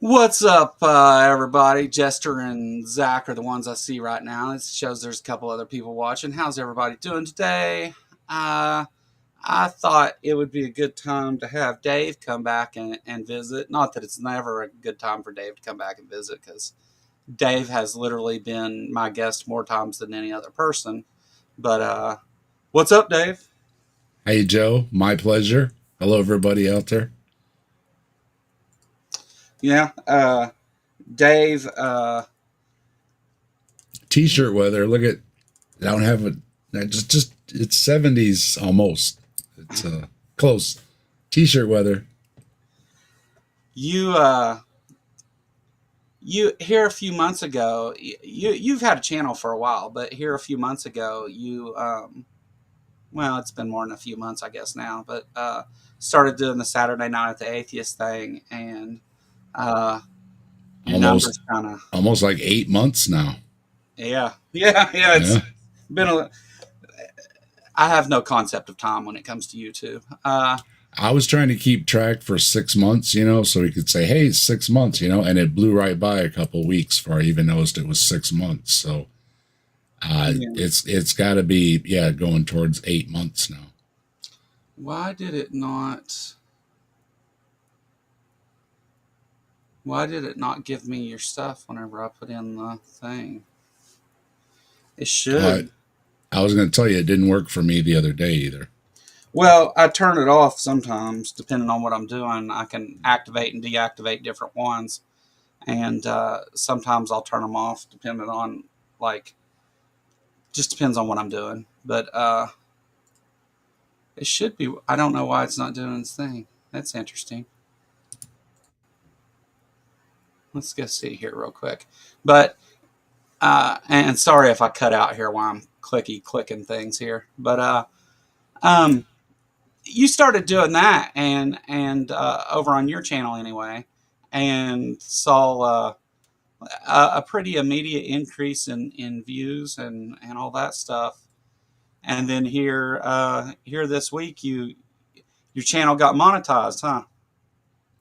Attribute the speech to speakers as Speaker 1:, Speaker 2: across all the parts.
Speaker 1: What's up, everybody? Jester and Zach are the ones I see right now. It shows there's a couple other people watching. How's everybody doing today? Uh, I thought it would be a good time to have Dave come back and visit. Not that it's never a good time for Dave to come back and visit, because Dave has literally been my guest more times than any other person. But what's up, Dave?
Speaker 2: Hey, Joe, my pleasure. Hello, everybody out there.
Speaker 1: Yeah, Dave.
Speaker 2: T-shirt weather. Look at, I don't have it. Just it's 70s almost. It's close. T-shirt weather.
Speaker 1: You you here a few months ago, you've had a channel for a while, but here a few months ago you well, it's been more than a few months I guess now, but started doing the Saturday Night at the Atheist thing, and uh your
Speaker 2: Almost,
Speaker 1: numbers kind of,
Speaker 2: almost like 8 months now.
Speaker 1: yeah, it's
Speaker 2: Yeah.
Speaker 1: been a, I have no concept of time when it comes to YouTube.
Speaker 2: I was trying to keep track for 6 months, so we could say, hey, it's 6 months, and it blew right by a couple weeks before I even noticed it was 6 months. So
Speaker 1: Yeah.
Speaker 2: it's got to be, yeah, going towards 8 months now.
Speaker 1: why did it not why did it not give me your stuff whenever I put in the thing? It
Speaker 2: Uh,
Speaker 1: should.
Speaker 2: I was going to tell you it didn't work for me the other day either.
Speaker 1: Well, I turn it off sometimes, depending on what I'm doing. I can activate and deactivate different ones, and sometimes I'll turn them off, depending on, like, just depends on what I'm doing. But it should be. I don't know why it's not doing its thing. That's interesting. Let's go see here real quick. But and sorry if I cut out here while I'm clicking things here. But um, you started doing that, and over on your channel anyway, and saw a pretty immediate increase in views and all that stuff. And then here this week, your channel got monetized, huh?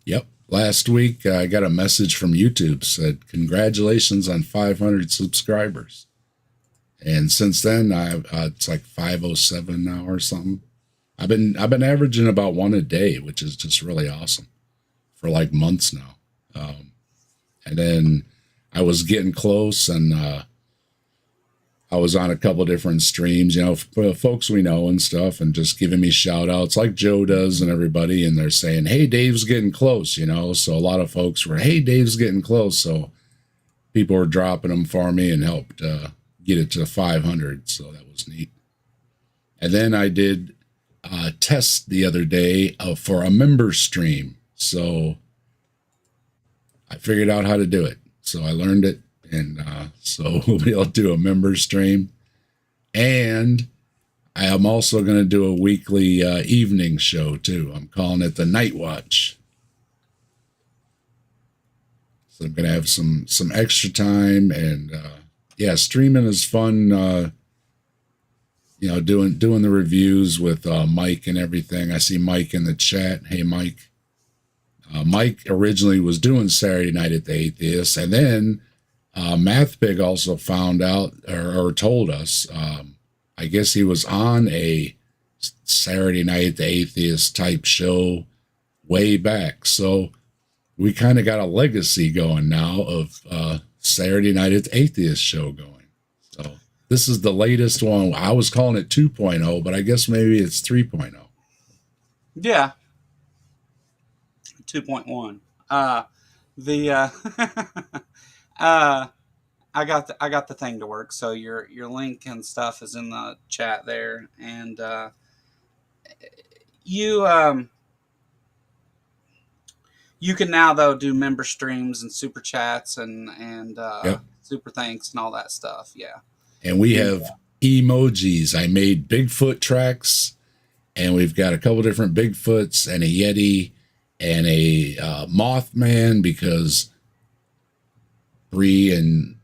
Speaker 2: Yep. Last week, I got a message from YouTube said, "Congratulations on 500 subscribers." And since then, it's like 507 now or something. I've been averaging about one a day, which is just really awesome for like months now. And then I was getting close, and I was on a couple different streams, folks we know and stuff, and just giving me shout outs like Joe does and everybody. And they're saying, hey, Dave's getting close. So a lot of folks were, hey, Dave's getting close. So people were dropping them for me and helped get it to 500. So that was neat. And then I did a test the other day for a member stream. So I figured out how to do it. So I learned it. And so we'll be able to do a member stream. And I am also going to do a weekly evening show too. I'm calling it the Night Watch. So I'm going to have some extra time, and yeah, streaming is fun. Doing the reviews with Mike and everything. I see Mike in the chat. Hey, Mike. Mike originally was doing Saturday Night at the Atheist, and then MathPig also found out or told us. I guess he was on a Saturday Night at the Atheist type show way back. So we kind of got a legacy going now of Saturday Night at the Atheist show going. So this is the latest one. I was calling it 2.0, but I guess maybe it's 3.0.
Speaker 1: Yeah, 2.1. The uh, I got the thing to work. So your link and stuff is in the chat there, and you you can now though do member streams and super chats and
Speaker 2: Yep.
Speaker 1: super thanks and all that stuff. Yeah.
Speaker 2: And we
Speaker 1: And
Speaker 2: have emojis. I made Bigfoot tracks, and we've got a couple different Bigfoots and a Yeti and a Mothman, because Bree and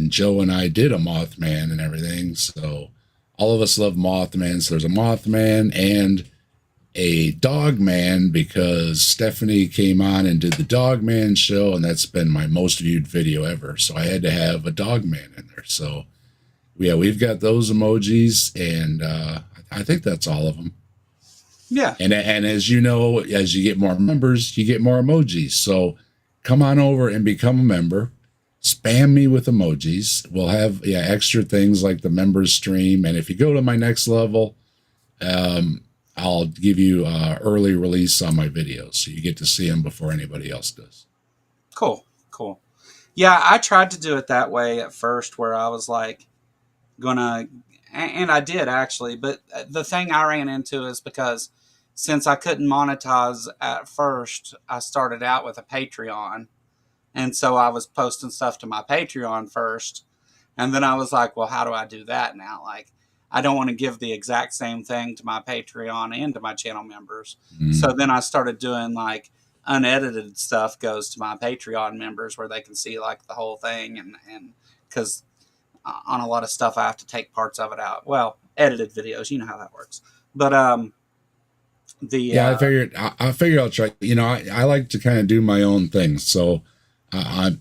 Speaker 2: Joe and I did a Mothman and everything. So all of us love Mothman. So there's a Mothman, and a dog man because Stephanie came on and did the dog man show, and that's been my most viewed video ever. So I had to have a dog man in there. So yeah, we've got those emojis, and I think that's all of them.
Speaker 1: Yeah.
Speaker 2: And as you know, as you get more members, you get more emojis. So come on over and become a member. Spam me with emojis. We'll have extra things like the members stream, and if you go to my next level, I'll give you early release on my videos, so you get to see them before anybody else does.
Speaker 1: Cool. Yeah, I tried to do it that way at first, where I was like gonna, and I did actually. But the thing I ran into is because since I couldn't monetize at first, I started out with a Patreon, and so I was posting stuff to my Patreon first, and then I was like, well, how do I do that now? Like, I don't want to give the exact same thing to my Patreon and to my channel members. So then I started doing like unedited stuff goes to my Patreon members where they can see like the whole thing. And because on a lot of stuff, I have to take parts of it out. Well, edited videos, you know how that works. But,
Speaker 2: I figured I'll try. I like to kind of do my own thing. So I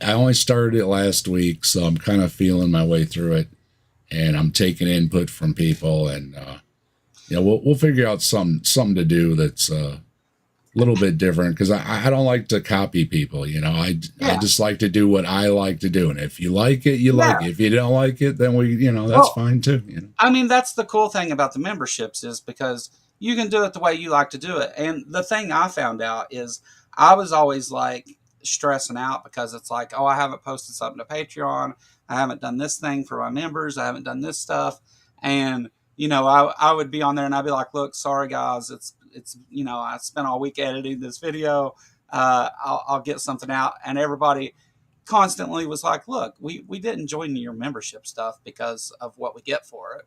Speaker 2: only started it last week, so I'm kind of feeling my way through it. And I'm taking input from people, and we'll figure out something to do that's a little bit different, because I don't like to copy people. I just like to do what I like to do, and if you like it, you like it. If you don't like it, then that's fine too.
Speaker 1: I mean, that's the cool thing about the memberships, is because you can do it the way you like to do it. And the thing I found out is I was always like stressing out because it's like, oh, I haven't posted something to Patreon. I haven't done this thing for my members. I haven't done this stuff. And, I would be on there and I'd be like, look, sorry guys. It's, I spent all week editing this video. I'll get something out. And everybody constantly was like, look, we didn't join your membership stuff because of what we get for it.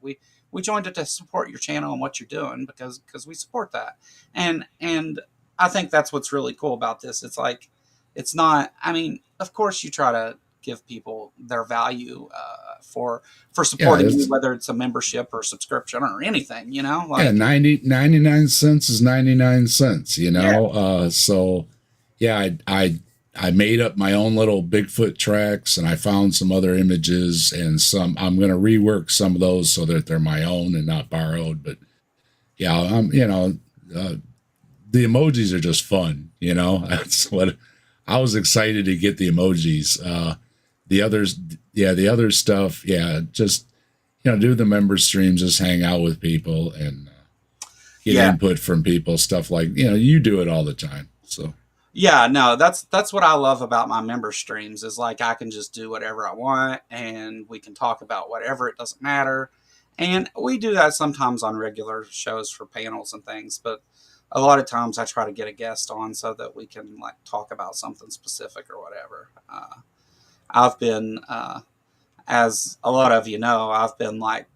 Speaker 1: We joined it to support your channel and what you're doing because we support that. And I think that's what's really cool about this. It's like, it's not, I mean, of course you try to give people their value for supporting you, whether it's a membership or subscription or anything, like
Speaker 2: 99 cents is 99 cents, so I made up my own little Bigfoot tracks, and I found some other images, and I'm going to rework some of those so that they're my own and not borrowed. But the emojis are just fun, that's what I was excited to get, the emojis. The other stuff, just do the member streams, just hang out with people and get input from people, stuff like you do it all the time. So
Speaker 1: yeah, no, that's what I love about my member streams, is like I can just do whatever I want and we can talk about whatever, it doesn't matter. And we do that sometimes on regular shows for panels and things, but a lot of times I try to get a guest on so that we can like talk about something specific or whatever. I've been, as a lot of I've been like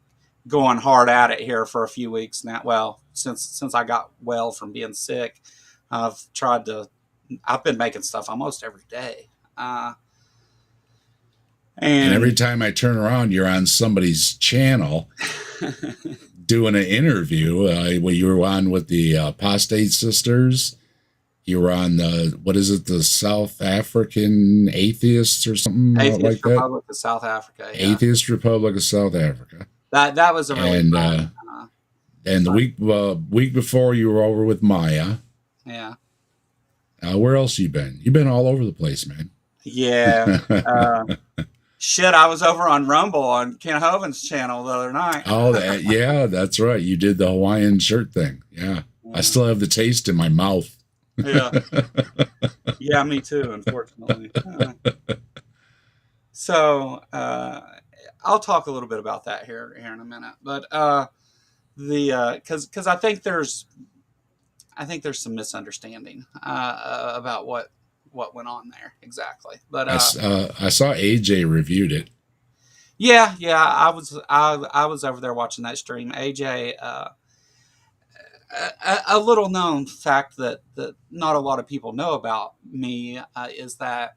Speaker 1: going hard at it here for a few weeks now. Well, since I got well from being sick, I've been making stuff almost every day.
Speaker 2: And every time I turn around, you're on somebody's channel doing an interview. You were on with the Apostate Sisters. You were on the South African Atheists or something
Speaker 1: Atheist
Speaker 2: like that?
Speaker 1: Republic of South Africa. Yeah.
Speaker 2: Atheist Republic of South Africa.
Speaker 1: That was a really fun,
Speaker 2: and the week before, you were over with Maya.
Speaker 1: Yeah.
Speaker 2: Where else you been? You've been all over the place, man.
Speaker 1: Yeah. Shit, I was over on Rumble on Ken Hoven's channel the other night.
Speaker 2: Oh, that's right. You did the Hawaiian shirt thing. Yeah. I still have the taste in my mouth.
Speaker 1: Yeah. Yeah, me too, unfortunately. So I'll talk a little bit about that here in a minute. But because I think there's some misunderstanding about what went on there exactly. But
Speaker 2: I saw AJ reviewed it.
Speaker 1: Yeah, I was over there watching that stream. AJ, a little known fact that not a lot of people know about me is that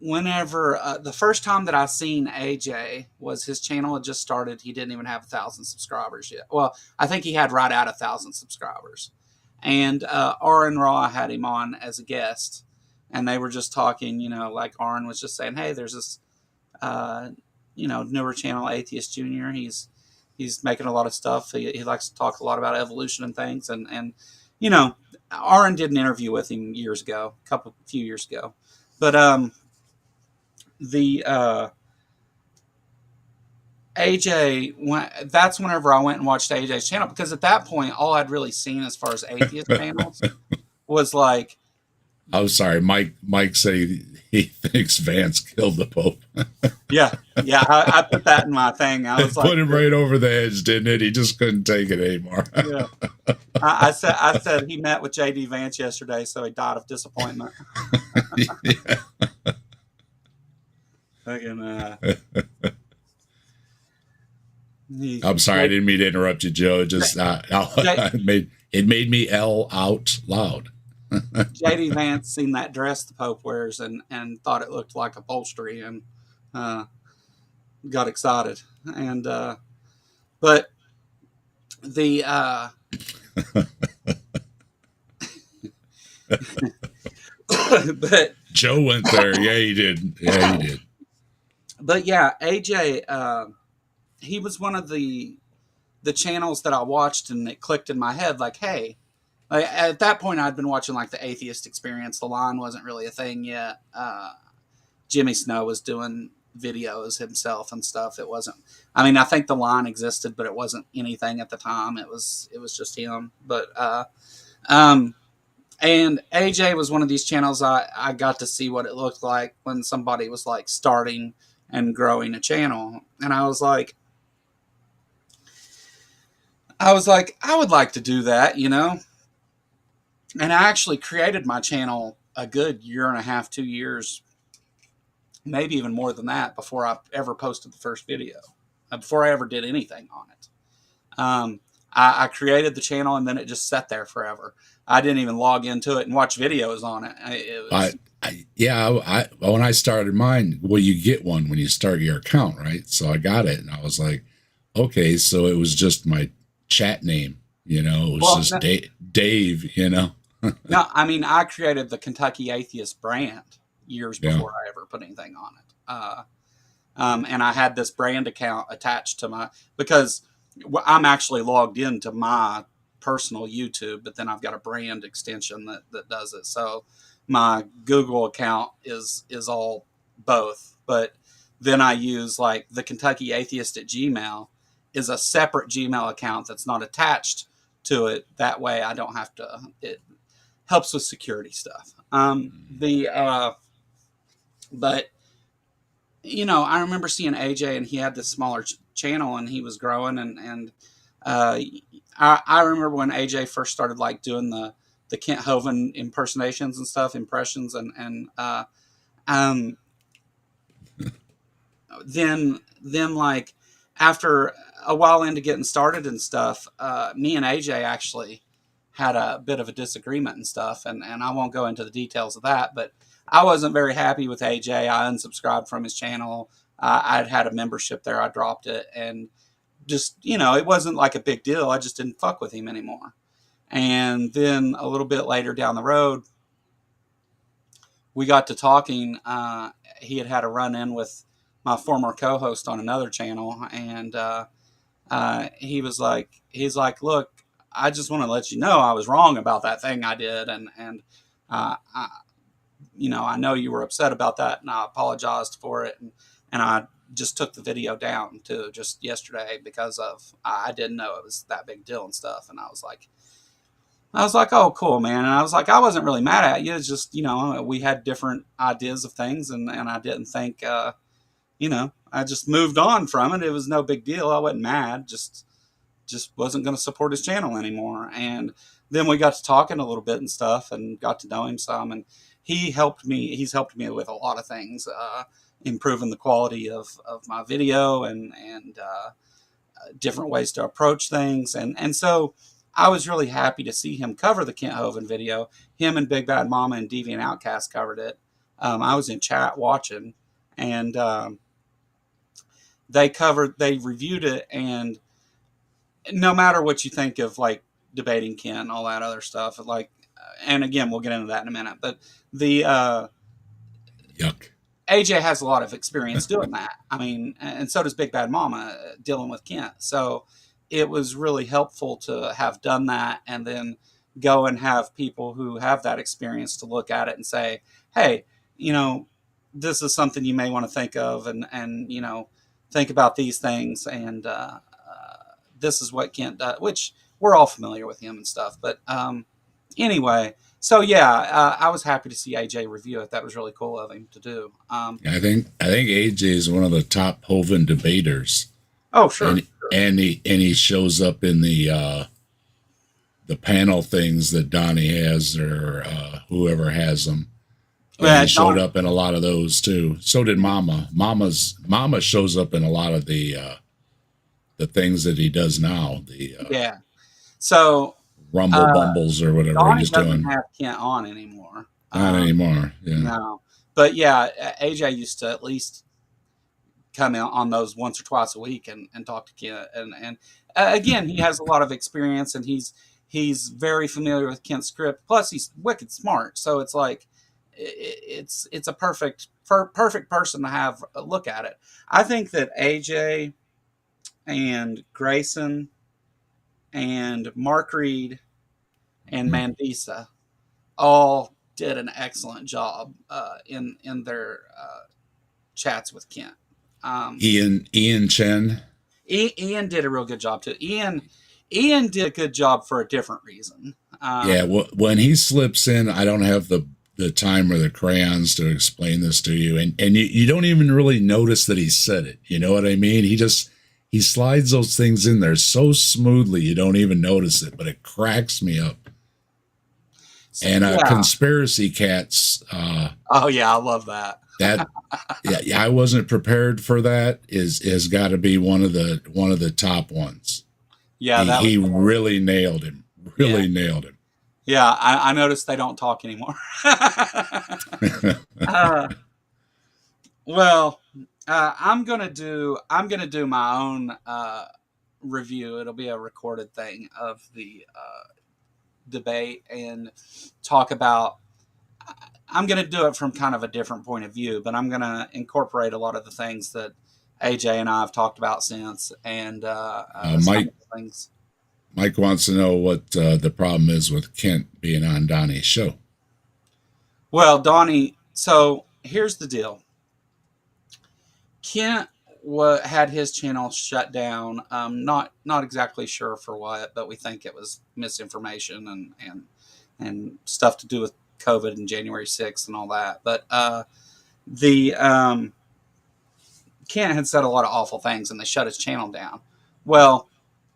Speaker 1: whenever the first time that I seen AJ was his channel had just started. He didn't even have 1,000 subscribers yet. Well, I think he had right at 1,000 subscribers. And Aaron Raw had him on as a guest, and they were just talking. Like Aaron was just saying, "Hey, there's this, uh, newer channel, Atheist Junior. He's making a lot of stuff. He likes to talk a lot about evolution and things. And Aaron did an interview with him years ago, few years ago, but the AJ that's whenever I went and watched AJ's channel, because at that point all I'd really seen as far as atheist channels was like,
Speaker 2: I'm sorry, Mike said he thinks Vance killed the Pope.
Speaker 1: yeah, I put that in my thing. I was like,
Speaker 2: put him right over the edge, didn't it? He just couldn't take it anymore.
Speaker 1: Yeah. I said he met with JD Vance yesterday, so he died of disappointment.
Speaker 2: Yeah. I'm sorry, I didn't mean to interrupt you, Joe. Just it made me L out loud.
Speaker 1: JD Vance seen that dress the Pope wears and thought it looked like upholstery and got excited. And but the but
Speaker 2: Joe went there. Yeah, he did. Yeah, he did.
Speaker 1: But yeah, AJ, he was one of the channels that I watched, and it clicked in my head like, hey. At that point, I'd been watching like the Atheist Experience. The Line wasn't really a thing yet. Jimmy Snow was doing videos himself and stuff. It wasn't. I mean, I think the Line existed, but it wasn't anything at the time. It was just him. But and AJ was one of these channels I got to see what it looked like when somebody was like starting and growing a channel, and I was like, I would like to do that, And I actually created my channel a good year and a half, 2 years, maybe even more than that, before I ever posted the first video, before I ever did anything on it. I created the channel, and then it just sat there forever. I didn't even log into it and watch videos on it.
Speaker 2: When I started mine, well, you get one when you start your account, right? So I got it, and I was like, okay, so it was just my chat name, it was just Dave,
Speaker 1: No, I mean, I created the Kentucky Atheist brand years before I ever put anything on it. And I had this brand account attached to because I'm actually logged into my personal YouTube, but then I've got a brand extension that does it. So my Google account is all both, but then I use like the Kentucky Atheist at Gmail is a separate Gmail account that's not attached to it. That way I don't have to, it helps with security stuff. But I remember seeing AJ, and he had this smaller channel, and he was growing, and I remember when AJ first started like doing the Kent Hovind impersonations and stuff, impressions, and then like after a while into getting started and stuff, me and AJ actually had a bit of a disagreement and stuff, and I won't go into the details of that, but I wasn't very happy with AJ. I unsubscribed from his channel. I'd had a membership there. I dropped it, and just, it wasn't like a big deal. I just didn't fuck with him anymore. And then a little bit later down the road, we got to talking. He had a run-in with my former co-host on another channel, and he's like, look, I just want to let you know I was wrong about that thing I did, and I know you were upset about that, and I apologized for it, and I just took the video down to just yesterday because I didn't know it was that big deal and stuff, and I was like, oh, cool, man. And I was like, I wasn't really mad at you. It's just, we had different ideas of things, and I didn't think, I just moved on from it. It was no big deal. I wasn't mad. Just wasn't going to support his channel anymore. And then we got to talking a little bit and stuff, and got to know him some. And he's helped me with a lot of things, improving the quality of my video and different ways to approach things. And so I was really happy to see him cover the Kent Hovind video. Him and Big Bad Mama and Deviant Outcast covered it. I was in chat watching, and they reviewed it, and no matter what you think of like debating Kent and all that other stuff, like, and again, we'll get into that in a minute, but the
Speaker 2: Yuck.
Speaker 1: AJ has a lot of experience doing that. I mean, and so does Big Bad Mama dealing with Kent. So it was really helpful to have done that and then go and have people who have that experience to look at it and say, hey, you know, this is something you may want to think of, and you know, think about these things. And this is what Kent does, which we're all familiar with him and stuff. But anyway, so yeah, I was happy to see AJ review it. That was really cool of him to do.
Speaker 2: I think AJ is one of the top Hovind debaters,
Speaker 1: Oh, sure.
Speaker 2: and he shows up in the panel things that Donnie has, or whoever has them. And he showed up in a lot of those too. So did Mama. Mama shows up in a lot of the things that he does now.
Speaker 1: Yeah. So
Speaker 2: Rumble Bumbles or whatever
Speaker 1: Donnie
Speaker 2: he's
Speaker 1: doesn't
Speaker 2: doing.
Speaker 1: have Kent on anymore.
Speaker 2: Not anymore. Yeah.
Speaker 1: No. But yeah, AJ used to at least come out on those once or twice a week and talk to Kent. And again, he has a lot of experience, and he's very familiar with Kent's script. Plus, he's wicked smart. So it's like it's a perfect person to have a look at it. I think that AJ and Grayson and Mark Reed and Mandisa all did an excellent job in their chats with Kent.
Speaker 2: Ian Chen.
Speaker 1: Ian did a real good job too. Ian did a good job for a different reason.
Speaker 2: Yeah, when he slips in, I don't have the time or the crayons to explain this to you, and you don't even really notice that he said it. You know what I mean? He slides those things in there so smoothly you don't even notice it, but it cracks me up. And Conspiracy Cats.
Speaker 1: Oh yeah, I love that.
Speaker 2: That I wasn't prepared for that. Is got to be one of the top ones.
Speaker 1: Yeah,
Speaker 2: he really nailed him. Nailed him.
Speaker 1: Yeah, I noticed they don't talk anymore. Well, I'm gonna do my own review. It'll be a recorded thing of the debate and talk about. I'm going to do it from kind of a different point of view, but I'm going to incorporate a lot of the things that AJ and I have talked about since, and
Speaker 2: Mike wants to know what the problem is with Kent being on Donnie's show.
Speaker 1: Well, Donnie, so here's the deal. Kent had his channel shut down. Not exactly sure for what, but we think it was misinformation and stuff to do with COVID and January 6th and all that. But Kent had said a lot of awful things, and they shut his channel down. Well,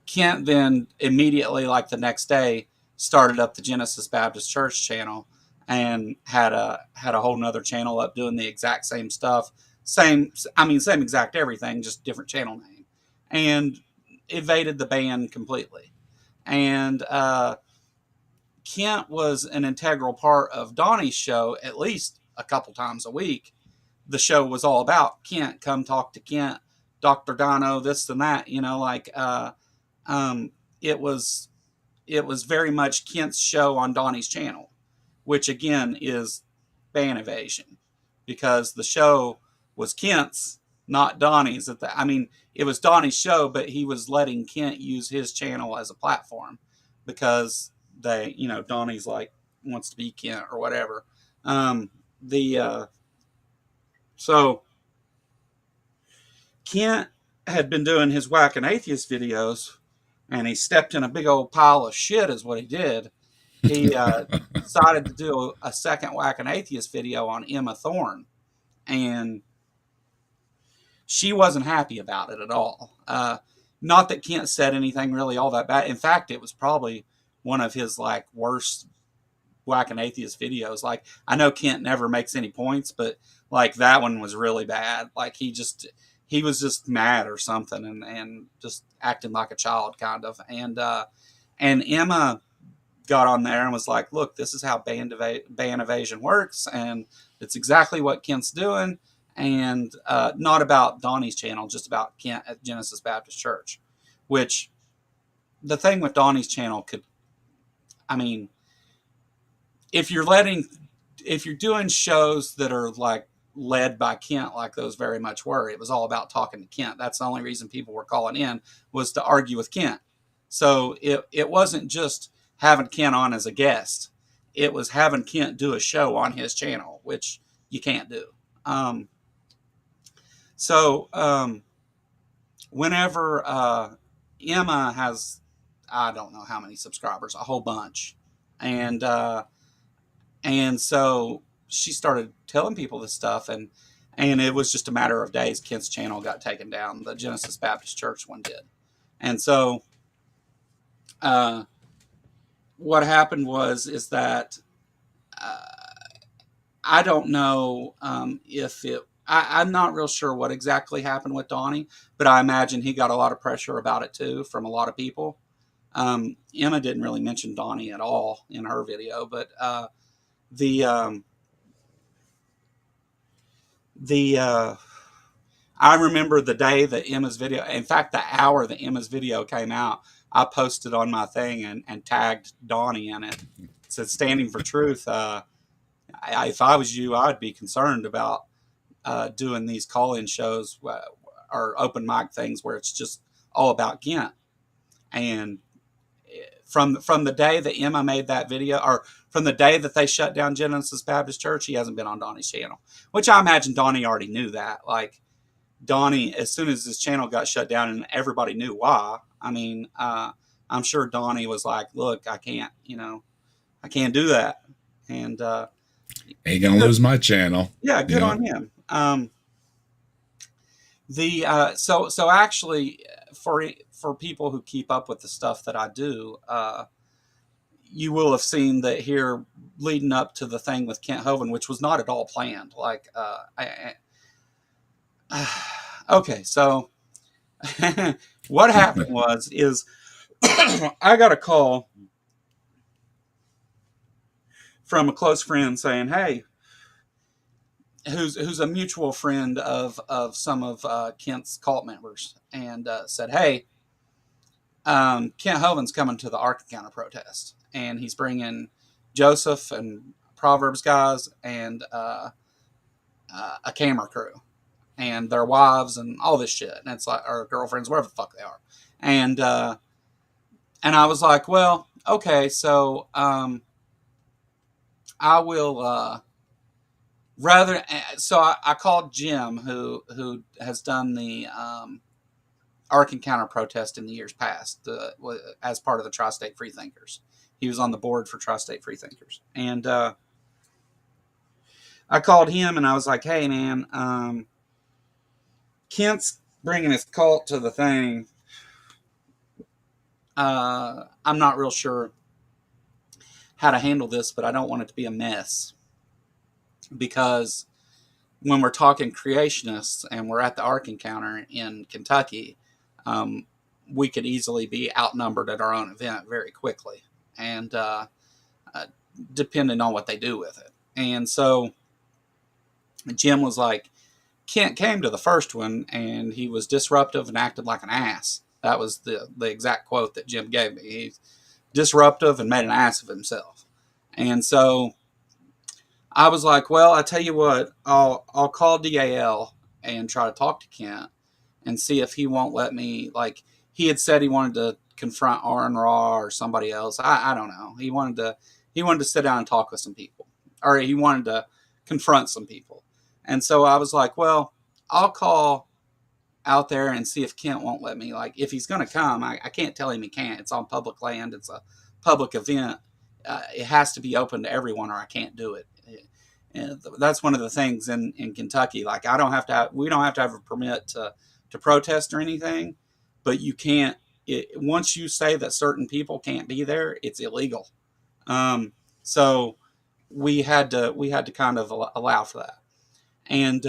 Speaker 1: Kent then immediately, like the next day, started up the Genesis Baptist Church channel and had a whole nother channel up doing the exact same stuff. Same exact everything, just different channel name, and evaded the ban completely. And Kent was an integral part of Donnie's show at least a couple times a week. The show was all about Kent. Come talk to Kent, Dr. Dono, this and that. You know, like it was very much Kent's show on Donnie's channel, which again is ban evasion, because the show was Kent's, not Donnie's. It was Donnie's show, but he was letting Kent use his channel as a platform because Donnie's like wants to be Kent or whatever. So Kent had been doing his Whack and Atheist videos, and he stepped in a big old pile of shit is what he did. He decided to do a second Whack and Atheist video on Emma Thorne, and she wasn't happy about it at all. Not that Kent said anything really all that bad. In fact, it was probably one of his like worst Whack and Atheist videos. Like, I know Kent never makes any points, but like that one was really bad. Like he was just mad or something and just acting like a child kind of. And Emma got on there and was like, look, this is how ban evasion works, and it's exactly what Kent's doing, and not about Donnie's channel, just about Kent at Genesis Baptist Church. Which, the thing with Donnie's channel could, I mean, if you're doing shows that are like led by Kent, like those very much were, it was all about talking to Kent. That's the only reason people were calling in, was to argue with Kent. So it wasn't just having Kent on as a guest. It was having Kent do a show on his channel, which you can't do. So whenever Emma has, I don't know how many subscribers, a whole bunch, and so she started telling people this stuff, and it was just a matter of days. Kent's channel got taken down. The Genesis Baptist Church one did. And so what happened is that I don't know if it, I'm not real sure what exactly happened with Donnie, but I imagine he got a lot of pressure about it too from a lot of people. Emma didn't really mention Donnie at all in her video, but I remember the day that Emma's video, in fact, the hour that Emma's video came out, I posted on my thing and tagged Donnie in it. It said, "Standing for Truth." If I was you, I'd be concerned about doing these call-in shows or open mic things where it's just all about Kent. And from the day that Emma made that video, or from the day that they shut down Genesis Baptist Church, he hasn't been on Donnie's channel, which I imagine Donnie already knew that. Like, Donnie, as soon as his channel got shut down and everybody knew why, I mean, I'm sure Donnie was like, look, I can't do that. And
Speaker 2: ain't gonna lose my channel.
Speaker 1: Yeah, good on him. So actually, for people who keep up with the stuff that I do, you will have seen that here leading up to the thing with Kent Hovind, which was not at all planned. Like, okay, so what happened is I got a call from a close friend saying, hey, who's a mutual friend of some of Kent's cult members, and said, hey, Kent Hovind's coming to the Ark Encounter protest, and he's bringing Joseph and Proverbs guys and a camera crew and their wives and all this shit, and it's like, our girlfriends, whatever the fuck they are. And I was like, well, okay, so I will so I called Jim, who has done the Ark Encounter protest in the years past, as part of the Tri-State Freethinkers. He was on the board for Tri-State Freethinkers, and I called him and I was like, hey man, Kent's bringing his cult to the thing. I'm not real sure how to handle this, but I don't want it to be a mess, because when we're talking creationists and we're at the Ark Encounter in Kentucky, we could easily be outnumbered at our own event very quickly, and depending on what they do with it. And so Jim was like, Kent came to the first one and he was disruptive and acted like an ass. That was the exact quote that Jim gave me. He's disruptive and made an ass of himself. And so I was like, well, I tell you what, I'll call DAL and try to talk to Kent and see if he won't let me. Like, he had said he wanted to confront Aaron Raw or somebody else. I don't know. He wanted to sit down and talk with some people, or he wanted to confront some people. And so I was like, well, I'll call out there and see if Kent won't let me. Like, if he's going to come, I can't tell him he can't. It's on public land. It's a public event. It has to be open to everyone, or I can't do it. And that's one of the things in Kentucky. Like, we don't have to have a permit to protest or anything, but you can't. Once you say that certain people can't be there, it's illegal. So we had to kind of allow for that. And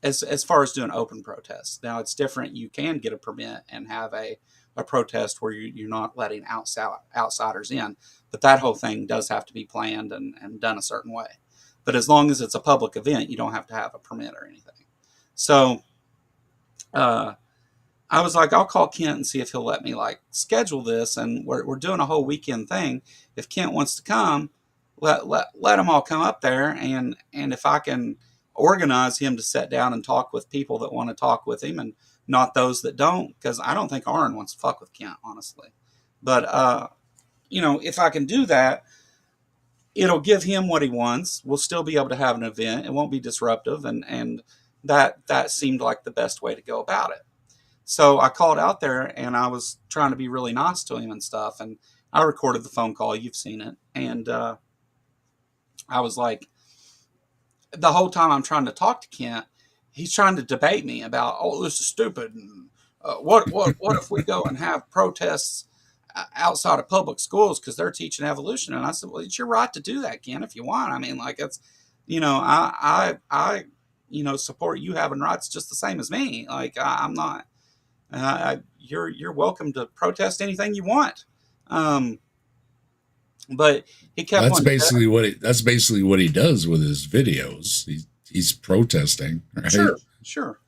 Speaker 1: as far as doing open protests, now it's different. You can get a permit and have a a protest where you're not letting outsiders in. But that whole thing does have to be planned and done a certain way. But as long as it's a public event, you don't have to have a permit or anything. So uh, I was like, I'll call Kent and see if he'll let me like schedule this. And we're doing a whole weekend thing. If Kent wants to come, let them all come up there. And if I can organize him to sit down and talk with people that want to talk with him and not those that don't, because I don't think Aaron wants to fuck with Kent, honestly. But, if I can do that, it'll give him what he wants. We'll still be able to have an event. It won't be disruptive. And that seemed like the best way to go about it. So I called out there and I was trying to be really nice to him and stuff. And I recorded the phone call. You've seen it. And I was like, the whole time I'm trying to talk to Kent, he's trying to debate me about, oh, this is stupid. And what if we go and have protests outside of public schools because they're teaching evolution? And I said, well, it's your right to do that, Kent, if you want. I mean, like, it's, I support you having rights just the same as me. Like, I'm not. You're welcome to protest anything you want. But he kept.
Speaker 2: That's basically what he does with his videos. He's protesting, right?
Speaker 1: Sure.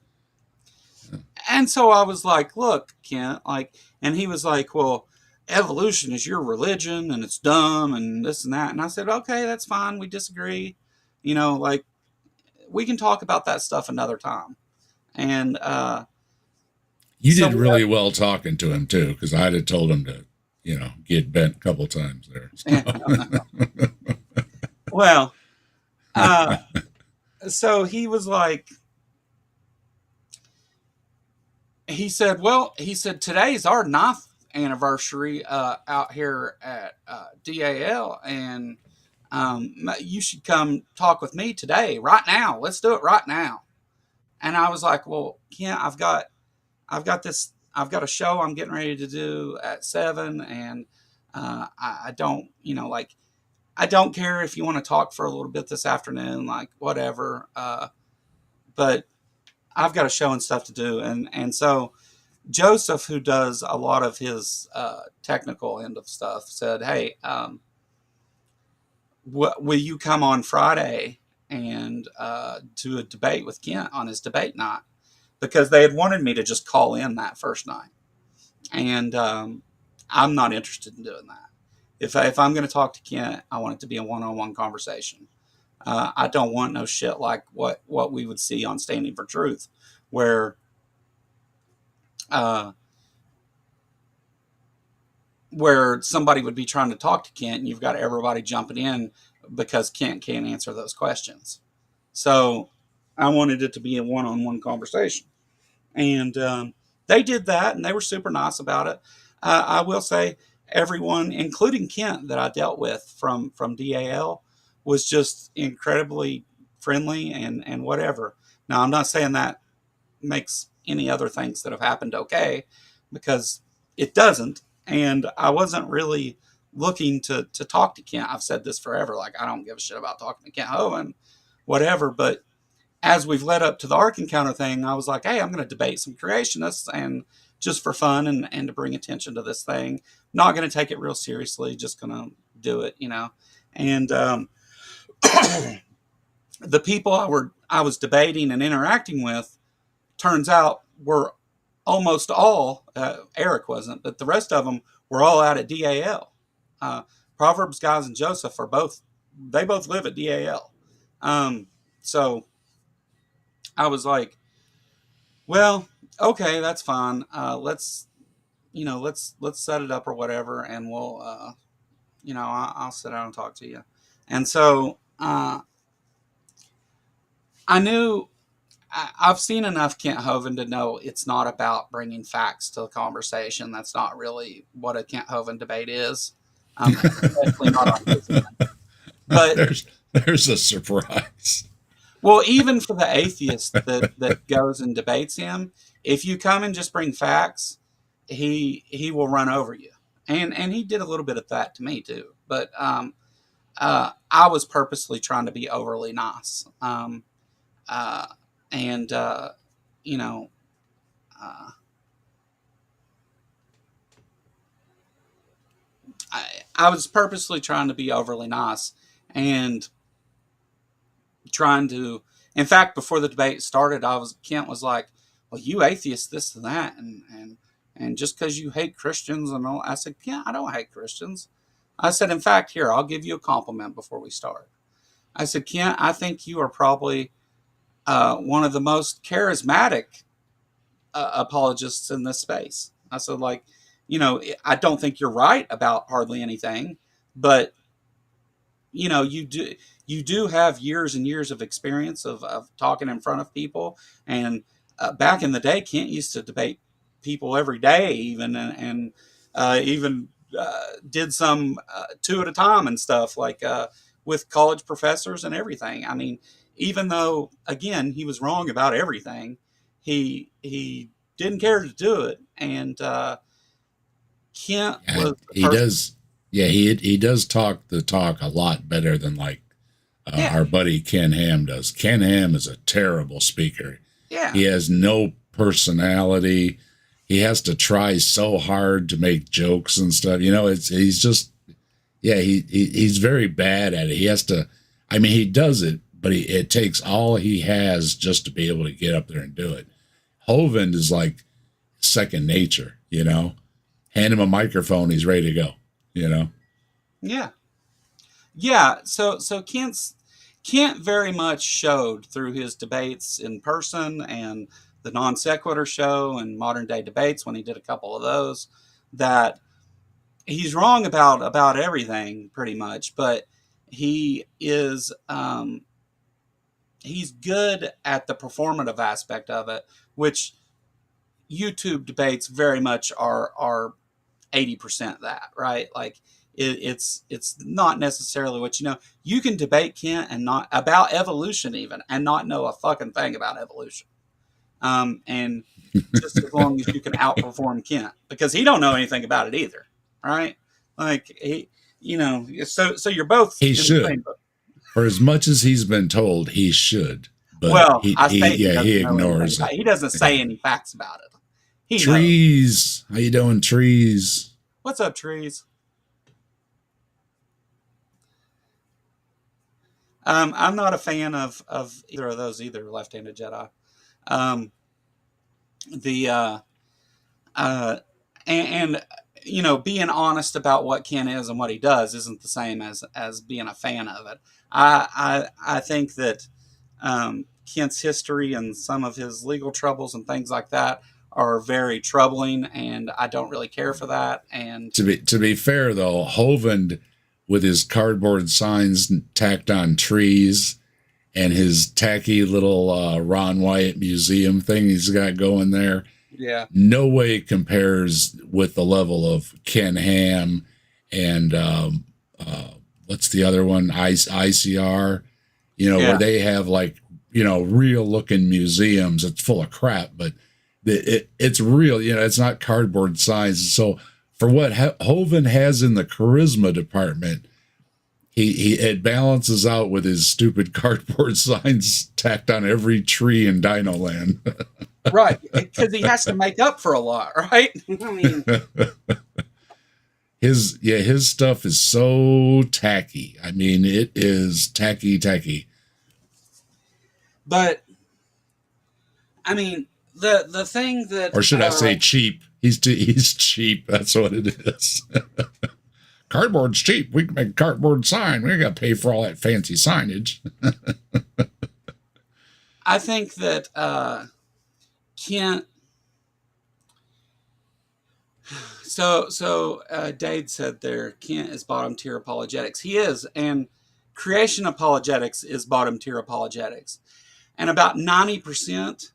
Speaker 1: And so I was like, look, Kent, like, and he was like, well, evolution is your religion and it's dumb and this and that. And I said, okay, that's fine. We disagree. Like, we can talk about that stuff another time. And
Speaker 2: you did really well talking to him too, because I'd have told him to, get bent a couple times there. So.
Speaker 1: Well, so he was like, he said, today's our 9th anniversary out here at DAL, and you should come talk with me today, right now. Let's do it right now. And I was like, well, Kent, I've got a show I'm getting ready to do at 7, and I don't, I don't care if you want to talk for a little bit this afternoon, like whatever. But I've got a show and stuff to do. And so Joseph, who does a lot of his technical end of stuff, said, hey, will you come on Friday and do a debate with Kent on his debate night? Because they had wanted me to just call in that first night. And I'm not interested in doing that. If I'm going to talk to Kent, I want it to be a one-on-one conversation. I don't want no shit like what we would see on Standing for Truth, where somebody would be trying to talk to Kent and you've got everybody jumping in because Kent can't answer those questions. So I wanted it to be a one-on-one conversation. And they did that, and they were super nice about it. I will say everyone, including Kent, that I dealt with from DAL, was just incredibly friendly and whatever. Now, I'm not saying that makes any other things that have happened okay, because it doesn't. And I wasn't really looking to talk to Kent. I've said this forever. Like, I don't give a shit about talking to Kent Hovind, whatever. But as we've led up to the Ark Encounter thing, I was like, hey, I'm going to debate some creationists, and just for fun and to bring attention to this thing. Not going to take it real seriously, just going to do it, And the people I was debating and interacting with, turns out, were almost all, Eric wasn't, but the rest of them were all out at DAL. Proverbs guys and Joseph they both live at DAL. So I was like, well, okay, that's fine. Let's set it up or whatever, and we'll, I'll sit down and talk to you. And so I knew I've seen enough Kent Hovind to know it's not about bringing facts to the conversation. That's not really what a Kent Hovind debate is. Definitely not on his end. But
Speaker 2: there's a surprise.
Speaker 1: Well, even for the atheist that goes and debates him, if you come and just bring facts, he will run over you. And he did a little bit of that to me too. But I was purposely trying to be overly nice. I was purposely trying to be overly nice and trying to. In fact, before the debate started, Kent was like, "Well, you atheists, this and that, and just because you hate Christians and all." I said, "Yeah, I don't hate Christians." I said, "In fact, here, I'll give you a compliment before we start." I said, "Kent, I think you are probably one of the most charismatic apologists in this space." I said, like, I don't think you're right about hardly anything, but you do have years and years of experience of talking in front of people. And back in the day, Kent used to debate people every day, even, and even did some two at a time and stuff, like with college professors and everything. I mean, even though, again, he was wrong about everything, he didn't care to do it. And Kent
Speaker 2: Yeah,
Speaker 1: was the
Speaker 2: he
Speaker 1: person.
Speaker 2: does. Yeah, he does talk the talk a lot better than like
Speaker 1: Yeah,
Speaker 2: our buddy Ken Ham does. Ken Ham is a terrible speaker.
Speaker 1: yeah,
Speaker 2: He has no personality. He has to try so hard to make jokes and stuff. He's just yeah, he's very bad at it. He has to. I mean, he does it, but it takes all he has just to be able to get up there and do it. Hovind is like second nature. Hand him a microphone, he's ready to go. You know.
Speaker 1: yeah. Yeah, so Kent very much showed through his debates in person and the non sequitur show and modern day debates, when he did a couple of those, that he's wrong about everything pretty much, but he is he's good at the performative aspect of it, which YouTube debates very much are 80% that, right? Like it's not necessarily what you know. You can debate Kent and not about evolution even, and not know a fucking thing about evolution. And just as long as you can outperform Kent, because he don't know anything about it either, right? Like so you're both
Speaker 2: He
Speaker 1: in the same
Speaker 2: should.
Speaker 1: boat.
Speaker 2: For as much as he's been told, he should. But
Speaker 1: Well, I say he
Speaker 2: he
Speaker 1: doesn't know anything
Speaker 2: ignores
Speaker 1: about
Speaker 2: it.
Speaker 1: it. He doesn't say any facts about it. He knows.
Speaker 2: Trees. How you doing, trees?
Speaker 1: What's up, trees? I'm not a fan of either of those either, Left-Handed Jedi. Um, the uh, and being honest about what Ken is and what he does isn't the same as being a fan of it. I think that Kent's history and some of his legal troubles and things like that are very troubling, and I don't really care for that. And
Speaker 2: To be fair though, Hovind with his cardboard signs tacked on trees and his tacky little Ron Wyatt museum thing he's got going there,
Speaker 1: yeah,
Speaker 2: no way compares with the level of Ken Ham and what's the other one? ICR, where
Speaker 1: yeah,
Speaker 2: they have like, real looking museums. It's full of crap, but it's real. It's not cardboard signs. So for what Hovind has in the charisma department, he it balances out with his stupid cardboard signs tacked on every tree in Dino Land.
Speaker 1: right. Because he has to make up for a lot, right? I mean,
Speaker 2: his stuff is so tacky. I mean, it is tacky.
Speaker 1: but I mean, the thing that
Speaker 2: Or should I say cheap? He's cheap. That's what it is. Cardboard's cheap. We can make a cardboard sign. We ain't got to pay for all that fancy signage.
Speaker 1: I think that Kent. So Dade said there, Kent is bottom tier apologetics. He is, and creation apologetics is bottom tier apologetics, and about 90%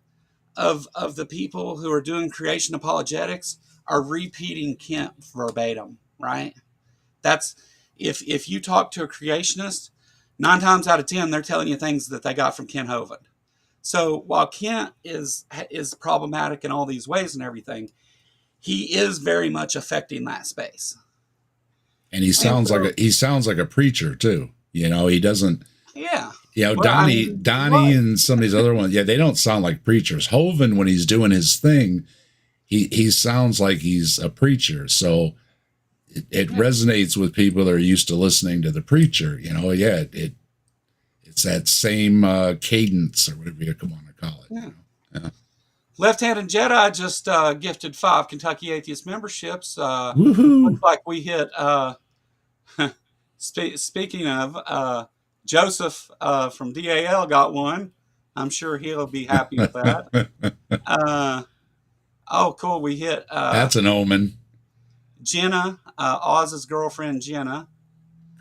Speaker 1: of the people who are doing creation apologetics are repeating Kent verbatim, right? That's if you talk to a creationist, 9 times out of 10 they're telling you things that they got from Kent Hovind. So while Kent is problematic in all these ways and everything, he is very much affecting that space.
Speaker 2: And he
Speaker 1: And
Speaker 2: sounds
Speaker 1: so,
Speaker 2: like a preacher too. He doesn't.
Speaker 1: yeah.
Speaker 2: Donnie,
Speaker 1: Well, I mean,
Speaker 2: Donnie,
Speaker 1: right.
Speaker 2: and some of these other ones. Yeah, they don't sound like preachers. Hovind, when he's doing his thing, he sounds like he's a preacher. So it resonates with people that are used to listening to the preacher. Yeah, it's that same cadence or whatever you want to call it.
Speaker 1: Yeah.
Speaker 2: Yeah.
Speaker 1: Left-Handed Jedi just gifted 5 Kentucky Atheist memberships.
Speaker 2: Woohoo!
Speaker 1: Looks like we hit. Speaking of, Joseph from DAL got one. I'm sure he'll be happy with that. Oh, cool. We hit
Speaker 2: That's an omen.
Speaker 1: Jenna, Oz's girlfriend, Jenna.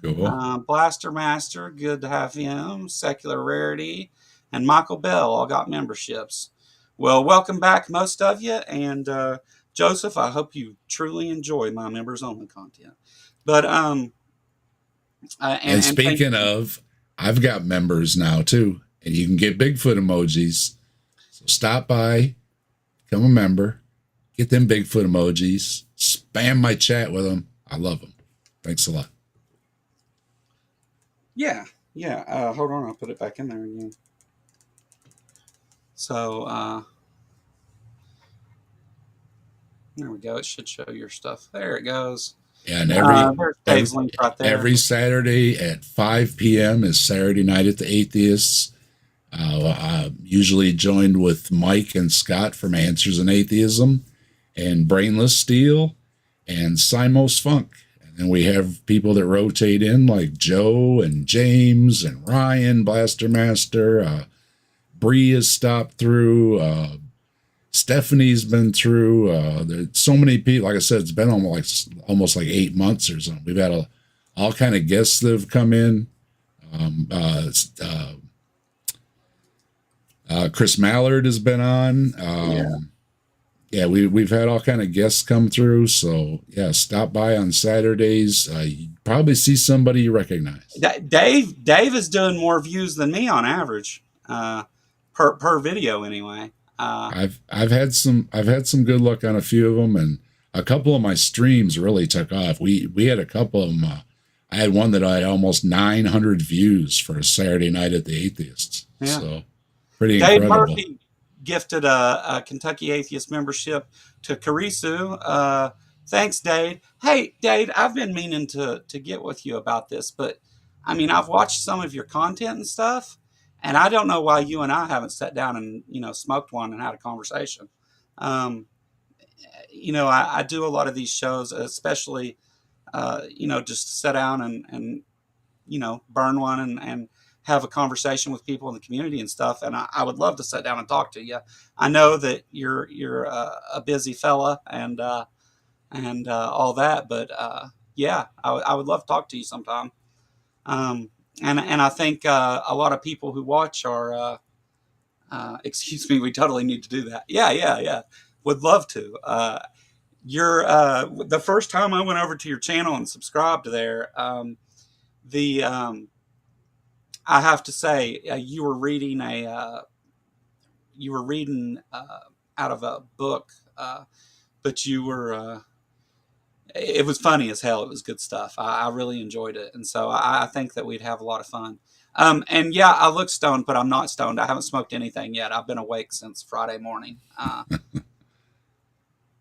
Speaker 2: Cool.
Speaker 1: Blaster Master, good to have him. Secular Rarity, and Michael Bell all got memberships. Well, welcome back, most of you. And Joseph, I hope you truly enjoy my members only content. But
Speaker 2: and speaking of, I've got members now too, and you can get Bigfoot emojis. So stop by, become a member, get them Bigfoot emojis, spam my chat with them. I love them. Thanks a lot.
Speaker 1: Yeah. Hold on, I'll put it back in there again. So there we go. It should show your stuff. There it goes.
Speaker 2: Yeah, and
Speaker 1: there's Dave's link right there.
Speaker 2: Every Saturday at 5 p.m. is Saturday Night at the Atheists. Usually joined with Mike and Scott from Answers in Atheism, and Brainless Steel, and Simos Funk. And then we have people that rotate in like Joe and James and Ryan, Blaster Master. Bree has stopped through. Stephanie's been through. There's so many people. Like I said, it's been almost like 8 months or something. We've had all kind of guests that have come in. Chris Mallard has been on. We've had all kind of guests come through. So yeah, stop by on Saturdays. You probably see somebody you recognize.
Speaker 1: Dave is doing more views than me on average, per video anyway.
Speaker 2: I've had some good luck on a few of them, and a couple of my streams really took off. We had a couple of them. I had one that I had almost 900 views for a Saturday Night at the Atheists. Yeah. So pretty
Speaker 1: Dave
Speaker 2: incredible.
Speaker 1: Murphy gifted a Kentucky Atheist membership to Karisu. Thanks, Dave. Hey, Dave, I've been meaning to get with you about this, but I mean, I've watched some of your content and stuff, and I don't know why you and I haven't sat down and, smoked one and had a conversation. I do a lot of these shows, especially, just sit down and burn one and have a conversation with people in the community and stuff. And I would love to sit down and talk to you. I know that you're a busy fella and all that, but I would love to talk to you sometime. And I think a lot of people who watch are, excuse me, we totally need to do that. Yeah. Would love to. The first time I went over to your channel and subscribed there, I have to say, you were reading out of a book, but you were, it was funny as hell. It was good stuff. I really enjoyed it. And so I think that we'd have a lot of fun. And yeah, I look stoned, but I'm not stoned. I haven't smoked anything yet. I've been awake since Friday morning.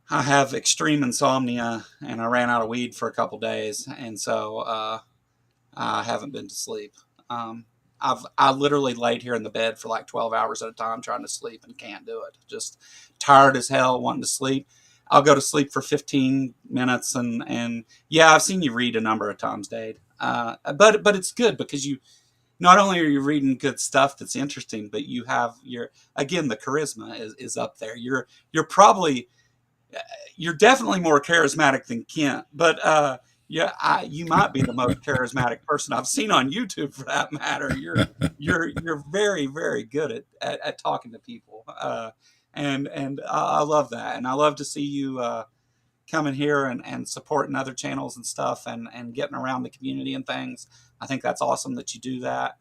Speaker 1: I have extreme insomnia and I ran out of weed for a couple days. And so, I haven't been to sleep. I literally laid here in the bed for like 12 hours at a time trying to sleep and can't do it. Just tired as hell, wanting to sleep. I'll go to sleep for 15 minutes and yeah, I've seen you read a number of times, Dave. But it's good because you, not only are you reading good stuff that's interesting, but you have again, the charisma is up there. You're definitely more charismatic than Kent, but, you might be the most charismatic person I've seen on YouTube, for that matter. You're very, very good at talking to people, and I love that, and I love to see you coming here and supporting other channels and stuff, and getting around the community and things. I think that's awesome that you do that.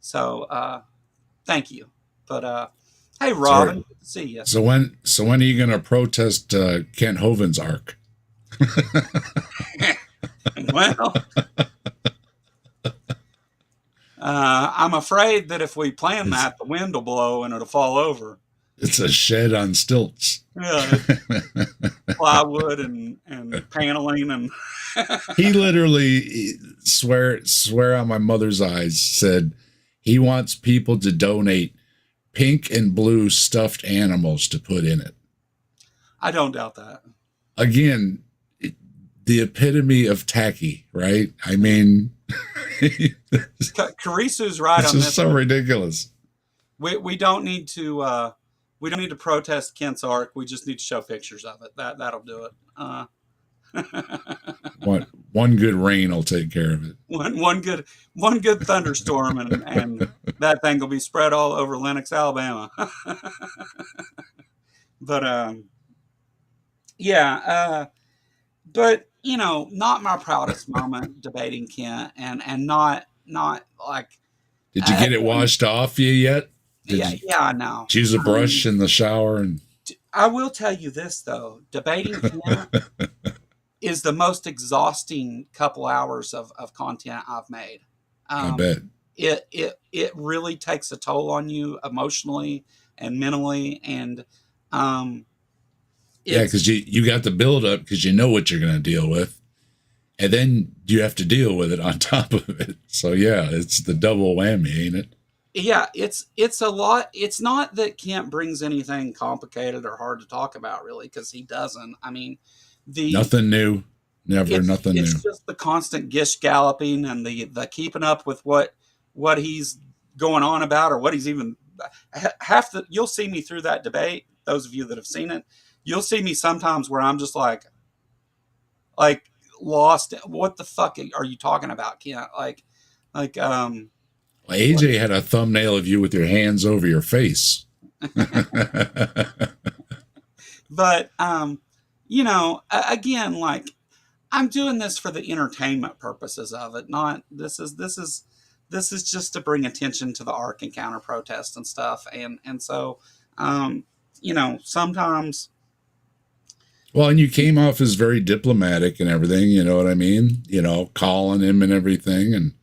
Speaker 1: So thank you. But hey, Robin, good to see you.
Speaker 2: So when are you going to protest Kent Hovind's arc?
Speaker 1: Well, I'm afraid that if we plan that, the wind will blow and it'll fall over.
Speaker 2: It's a shed on stilts.
Speaker 1: Yeah, plywood and paneling and
Speaker 2: He literally swear on my mother's eyes said he wants people to donate pink and blue stuffed animals to put in it.
Speaker 1: I don't doubt that.
Speaker 2: Again, the epitome of tacky, right? I mean,
Speaker 1: Carisu's right
Speaker 2: it's
Speaker 1: on
Speaker 2: just
Speaker 1: this
Speaker 2: so
Speaker 1: one.
Speaker 2: ridiculous.
Speaker 1: We don't need to protest Kent's arc. We just need to show pictures of it. That'll do it.
Speaker 2: One good rain will take care of it.
Speaker 1: one good thunderstorm and that thing will be spread all over Lenox, Alabama. But yeah, but not my proudest moment debating Kent, and not like
Speaker 2: Did you get it washed off you yet?
Speaker 1: Yeah, I know.
Speaker 2: Use a brush in the shower? And
Speaker 1: I will tell you this though, debating Kent is the most exhausting couple hours of content I've made.
Speaker 2: I bet
Speaker 1: it really takes a toll on you emotionally and mentally, and
Speaker 2: yeah, because you got the build up because you know what you're going to deal with, and then you have to deal with it on top of it. So yeah, it's the double whammy, ain't it?
Speaker 1: Yeah, it's a lot. It's not that Kent brings anything complicated or hard to talk about, really, because he doesn't. I mean,
Speaker 2: nothing new, nothing new.
Speaker 1: It's just the constant gish galloping and the keeping up with what he's going on about, or what he's even you'll see me through that debate. Those of you that have seen it, you'll see me sometimes where I'm just like lost. What the fuck are you talking about, Kent?
Speaker 2: Well, AJ had a thumbnail of you with your hands over your face.
Speaker 1: But again, like, I'm doing this for the entertainment purposes of it. Not this is just to bring attention to the arc and counter protest and stuff. And so sometimes.
Speaker 2: Well, and you came off as very diplomatic and everything. You know what I mean? Calling him and everything. And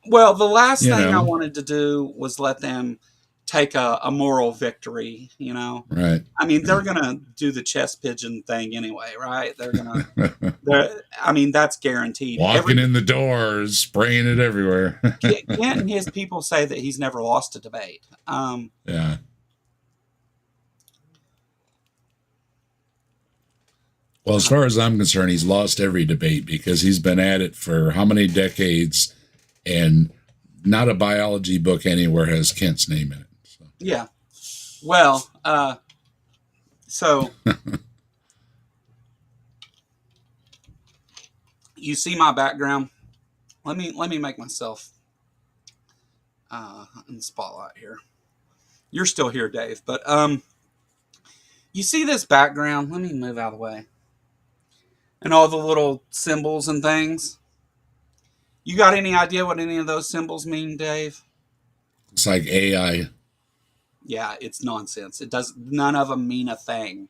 Speaker 1: well, the last thing I wanted to do was let them take a moral victory,
Speaker 2: Right.
Speaker 1: I mean, they're going to do the chess pigeon thing anyway, right? They're going to, that's guaranteed.
Speaker 2: Walking in the doors, spraying it everywhere.
Speaker 1: Kent and his people say that he's never lost a debate.
Speaker 2: Yeah. Well, as far as I'm concerned, he's lost every debate because he's been at it for how many decades, and not a biology book anywhere has Kent's name in it. So.
Speaker 1: Yeah. Well, so you see my background. Let me make myself in the spotlight here. You're still here, Dave, but you see this background? Let me move out of the way. And all the little symbols and things. You got any idea what any of those symbols mean, Dave?
Speaker 2: It's like AI.
Speaker 1: Yeah, it's nonsense. None of them mean a thing.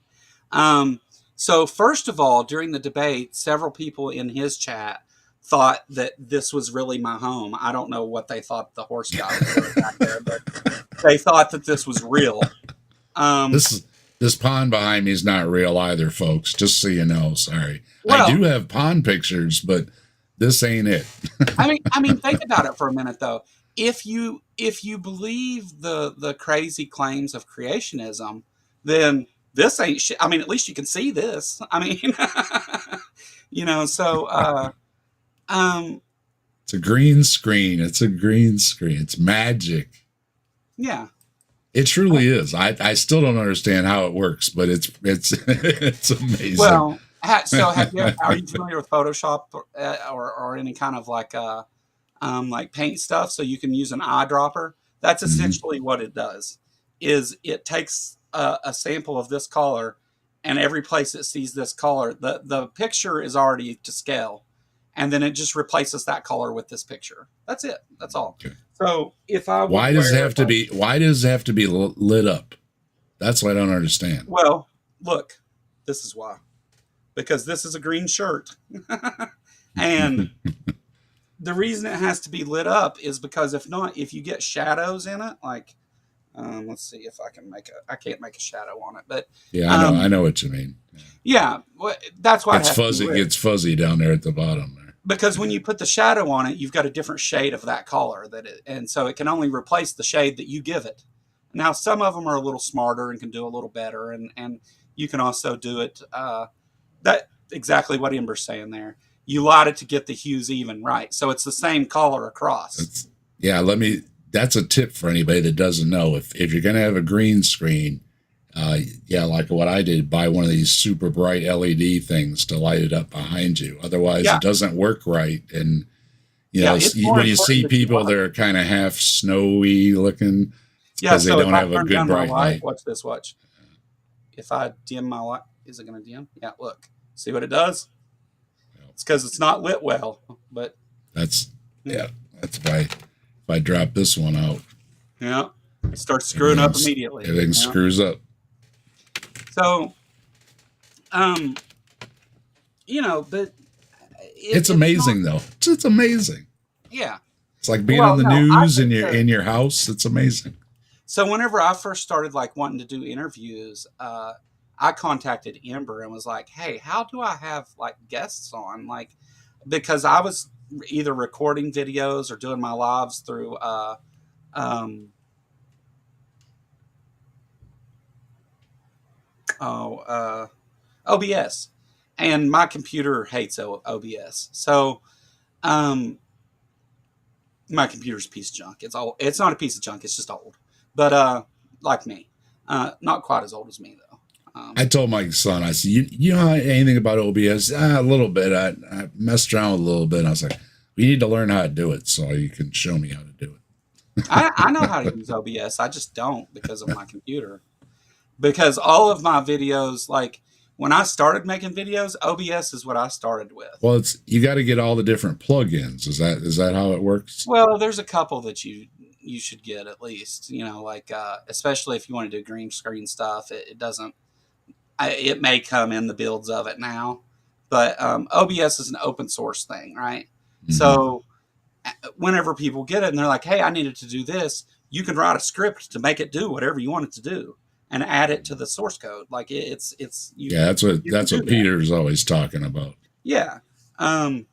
Speaker 1: So first of all, during the debate, several people in his chat thought that this was really my home. I don't know what they thought the horse guy was doing back there, but they thought that this was real.
Speaker 2: This pond behind me is not real either, folks. Just so you know. Sorry. Well, I do have pond pictures, but this ain't it.
Speaker 1: I mean, think about it for a minute, though. If you believe the crazy claims of creationism, then this ain't shit. I mean, at least you can see this. I mean, so
Speaker 2: it's a green screen. It's a green screen. It's magic.
Speaker 1: Yeah.
Speaker 2: It truly is. I still don't understand how it works, but it's amazing.
Speaker 1: Well, so are you familiar with Photoshop or any kind of like paint stuff? So you can use an eyedropper. That's essentially what it does. Is it takes a sample of this color, and every place it sees this color, the picture is already to scale, and then it just replaces that color with this picture. That's it. That's all. Okay. So
Speaker 2: why does it have to be lit up? That's what I don't understand.
Speaker 1: Well, look, this is why. Because this is a green shirt. And the reason it has to be lit up is because if not, if you get shadows in it, like Let's see if I can make I can't make a shadow on it, but
Speaker 2: Yeah, I
Speaker 1: um,
Speaker 2: know what you mean.
Speaker 1: yeah, that's why it
Speaker 2: It's
Speaker 1: has to be
Speaker 2: fuzzy. It
Speaker 1: lit.
Speaker 2: gets fuzzy down there at the bottom there.
Speaker 1: Because when
Speaker 2: Yeah.
Speaker 1: you put the shadow on it, you've got a different shade of that color and so it can only replace the shade that you give it. Now, some of them are a little smarter and can do a little better, and you can also do it. That exactly what Ember's saying there. You light it to get the hues even right, so it's the same color across.
Speaker 2: That's yeah. Let me. That's a tip for anybody that doesn't know. If you're gonna have a green screen, yeah, like what I did, buy one of these super bright LED things to light it up behind you. Otherwise,
Speaker 1: Yeah,
Speaker 2: it doesn't work right. And
Speaker 1: yeah, it's more
Speaker 2: when you
Speaker 1: important
Speaker 2: see
Speaker 1: that you
Speaker 2: people
Speaker 1: light.
Speaker 2: that are kind of half snowy looking, it's
Speaker 1: Yeah,
Speaker 2: because they
Speaker 1: so if
Speaker 2: don't
Speaker 1: I
Speaker 2: have a
Speaker 1: turn
Speaker 2: good
Speaker 1: down my
Speaker 2: bright
Speaker 1: light,
Speaker 2: light.
Speaker 1: watch this. Watch. If I dim my light, is it going to dim? Yeah, look. See what it does? It's because it's not lit well. But
Speaker 2: That's
Speaker 1: yeah,
Speaker 2: yeah. That's why if I drop this one out,
Speaker 1: yeah, it starts screwing up
Speaker 2: everything's
Speaker 1: immediately.
Speaker 2: everything
Speaker 1: Yeah.
Speaker 2: screws up.
Speaker 1: So, um, but
Speaker 2: It's
Speaker 1: it's not.
Speaker 2: amazing though. It's amazing.
Speaker 1: Yeah.
Speaker 2: It's like being
Speaker 1: Well,
Speaker 2: on the
Speaker 1: no, I
Speaker 2: news
Speaker 1: think
Speaker 2: in your house. It's amazing.
Speaker 1: so. Whenever I first started like wanting to do interviews, I contacted Ember and was like, "Hey, how do I have like guests on?" Like, because I was either recording videos or doing my lives through um, oh, OBS, and my computer hates OBS. So um, my computer's a piece of junk. It's all. It's not a piece of junk. It's just old. But like me, not quite as old as me though.
Speaker 2: I told my son, I said, you know anything about OBS? A little bit. I messed around with a little bit. I was like, we need to learn how to do it so you can show me how to do
Speaker 1: I know how to
Speaker 2: it.
Speaker 1: use OBS. I just don't because of my computer. Because all of my videos, like when I started making videos, OBS is what I started with.
Speaker 2: Well, it's you got to get all the different plugins. Is that how it works?
Speaker 1: Well, there's a couple that you should get at least. Like especially if you want to do green screen stuff, it doesn't. It may come in the builds of it now, but OBS is an open source thing, right?
Speaker 2: Mm-hmm.
Speaker 1: So whenever people get it and they're like, "Hey, I needed to do this," you can write a script to make it do whatever you want it to do and add it to the source code. Like it's
Speaker 2: Yeah,
Speaker 1: you can
Speaker 2: that's
Speaker 1: do
Speaker 2: what
Speaker 1: that.
Speaker 2: Peter's always talking about.
Speaker 1: Yeah. Um,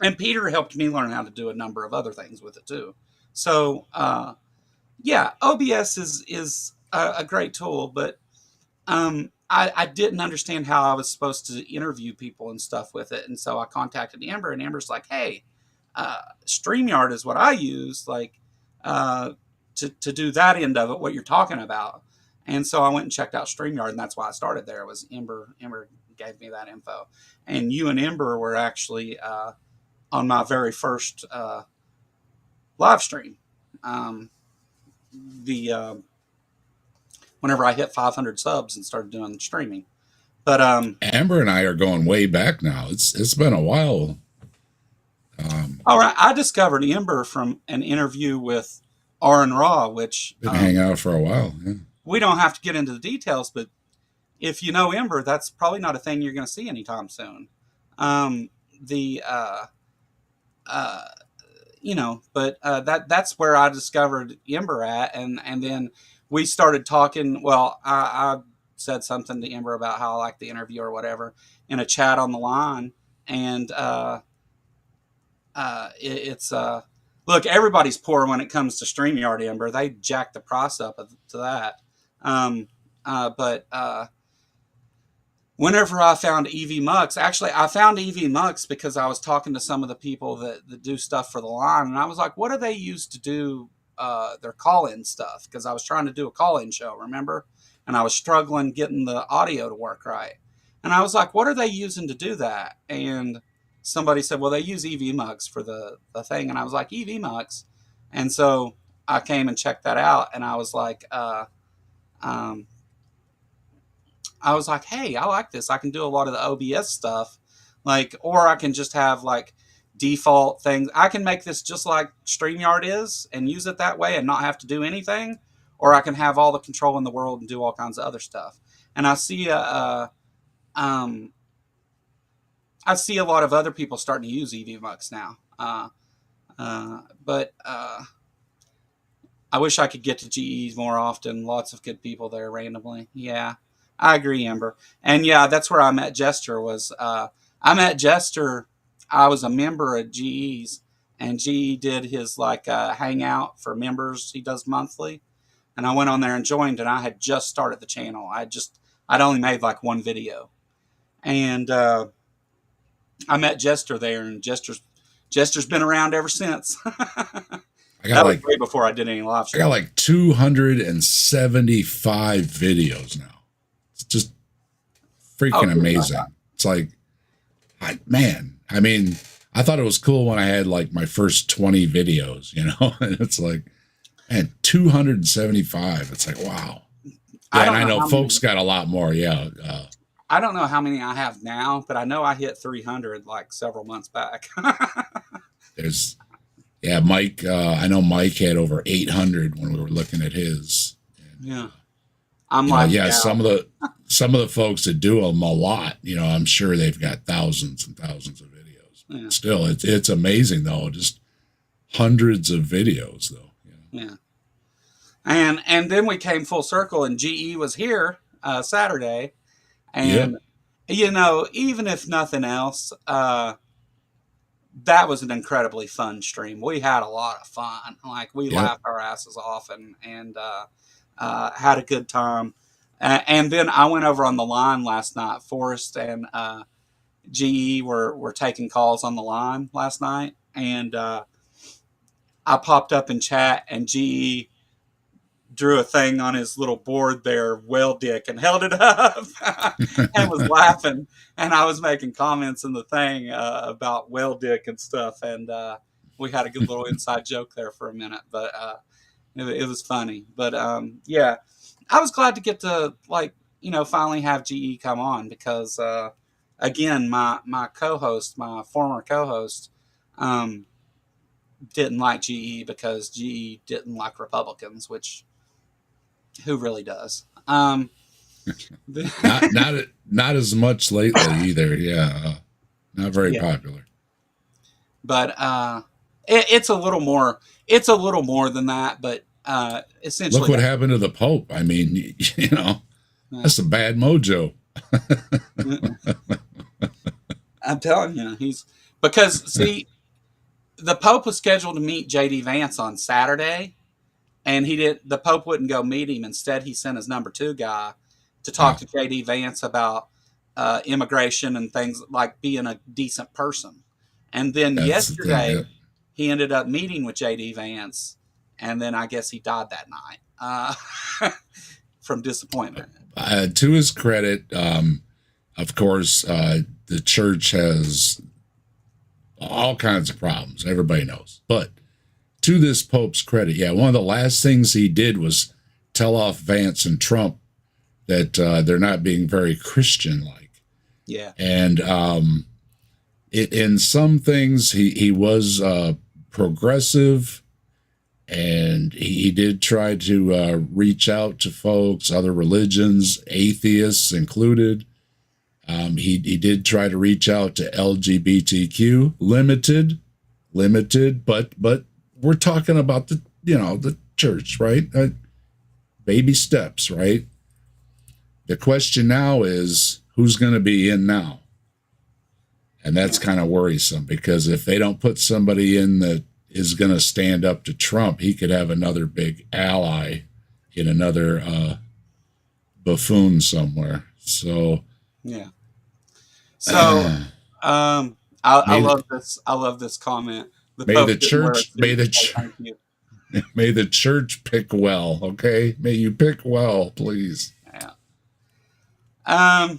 Speaker 1: and Peter helped me learn how to do a number of other things with it too. So yeah, OBS is a great tool, but I didn't understand how I was supposed to interview people and stuff with it, and so I contacted Amber, and Amber's like, "Hey, StreamYard is what I use, like uh, to do that end of it, what you're talking about." And so I went and checked out StreamYard, and that's why I started there. Was Ember? Ember gave me that info, and you and Ember were actually on my very first live stream. Um, the Whenever I hit 500 subs and started doing streaming. But
Speaker 2: Amber and I are going way back now. It's been a while.
Speaker 1: all right, I discovered Ember from an interview with Aaron Raw, which
Speaker 2: Been hanging out for a while. Yeah.
Speaker 1: we don't have to get into the details, but if you know Ember, that's probably not a thing you're going to see anytime soon. The uh, but that's where I discovered Ember at, and then we started talking. Well, I said something to Ember about how I liked the interview or whatever in a chat on the line, and it's look, everybody's poor when it comes to StreamYard. Ember, they jack the price up to that. Um, but Whenever I found EV Mux, actually, I found EV Mux because I was talking to some of the people that do stuff for the line, and I was like, what do they use to do their call in stuff? Because I was trying to do a call in show, remember? And I was struggling getting the audio to work right. And I was like, what are they using to do that? And somebody said, well, they use EV Mux for the thing. And I was like, EV Mux? And so I came and checked that out, and um, I was like, hey, I like this. I can do a lot of the OBS stuff. Like, or I can just have like default things. I can make this just like StreamYard is and use it that way and not have to do anything. Or I can have all the control in the world and do all kinds of other stuff. And um, I see a lot of other people starting to use EVMux now. But I wish I could get to GEs more often. Lots of good people there randomly. Yeah, I agree, Amber. And yeah, that's where I met Jester. I met Jester. I was a member at GEs, and GE did his like hangout for members. He does monthly, and I went on there and joined. And I had just started the channel. I'd only made like one video, and I met Jester there, and Jester's been around ever since.
Speaker 2: I got
Speaker 1: That was
Speaker 2: like
Speaker 1: way before I did any live
Speaker 2: I got
Speaker 1: stream.
Speaker 2: like 275 videos now. It's just freaking amazing. It's like, man, I mean, I thought it was cool when I had like my first 20 videos, you know, and it's like, man, 275. It's like, wow. Yeah, and I know folks got a lot more. Yeah.
Speaker 1: I don't know how many I have now, but I know I hit 300 like several months back.
Speaker 2: Mike, I know Mike had over 800 when we were looking at his. And,
Speaker 1: yeah. I'm like,
Speaker 2: yeah, some of the folks that do them a lot, you know, I'm sure they've got thousands and thousands of videos. Yeah. Still, it's amazing though, just hundreds of videos though.
Speaker 1: Yeah. And then we came full circle, and GE was here Saturday, and you know, even if nothing else, that was an incredibly fun stream. We had a lot of fun. Like we laughed our asses off and had a good time. And then I went over on the line last night. Forrest and GE were taking calls on the line last night, and I popped up in chat, and GE drew a thing on his little board there, whale dick, and held it up and was laughing. And I was making comments in the thing about whale dick and stuff. And we had a good little inside joke there for a minute, but it was funny. But yeah, I was glad to get to, like, you know, finally have GE come on, because again, my co-host, my former co-host, didn't like GE because GE didn't like Republicans, which who really does?
Speaker 2: Not as much lately either. Yeah, not very popular.
Speaker 1: But it's a little more. It's a little more than that. But essentially,
Speaker 2: look what happened to the Pope. I mean, you know, that's a bad mojo.
Speaker 1: I'm telling you, because see, the Pope was scheduled to meet JD Vance on Saturday. And the Pope wouldn't go meet him. Instead, he sent his number 2 guy to talk to JD Vance about immigration and things, like being a decent person. And then yesterday, he ended up meeting with JD Vance. And then I guess he died that night from disappointment.
Speaker 2: To his credit, of course, the church has all kinds of problems. Everybody knows. But to this Pope's credit, one of the last things he did was tell off Vance and Trump that they're not being very Christian-like.
Speaker 1: Yeah.
Speaker 2: And in some things, he was progressive, and he did try to reach out to folks, other religions, atheists included. He did try to reach out to LGBTQ, limited, but we're talking about the church, right? Baby steps, right? The question now is, who's going to be in now? And that's kind of worrisome, because if they don't put somebody in that is going to stand up to Trump, he could have another big ally in another buffoon somewhere. So
Speaker 1: yeah. So I love this. I love this comment.
Speaker 2: May the church pick well, okay? May you pick well, please.
Speaker 1: Yeah.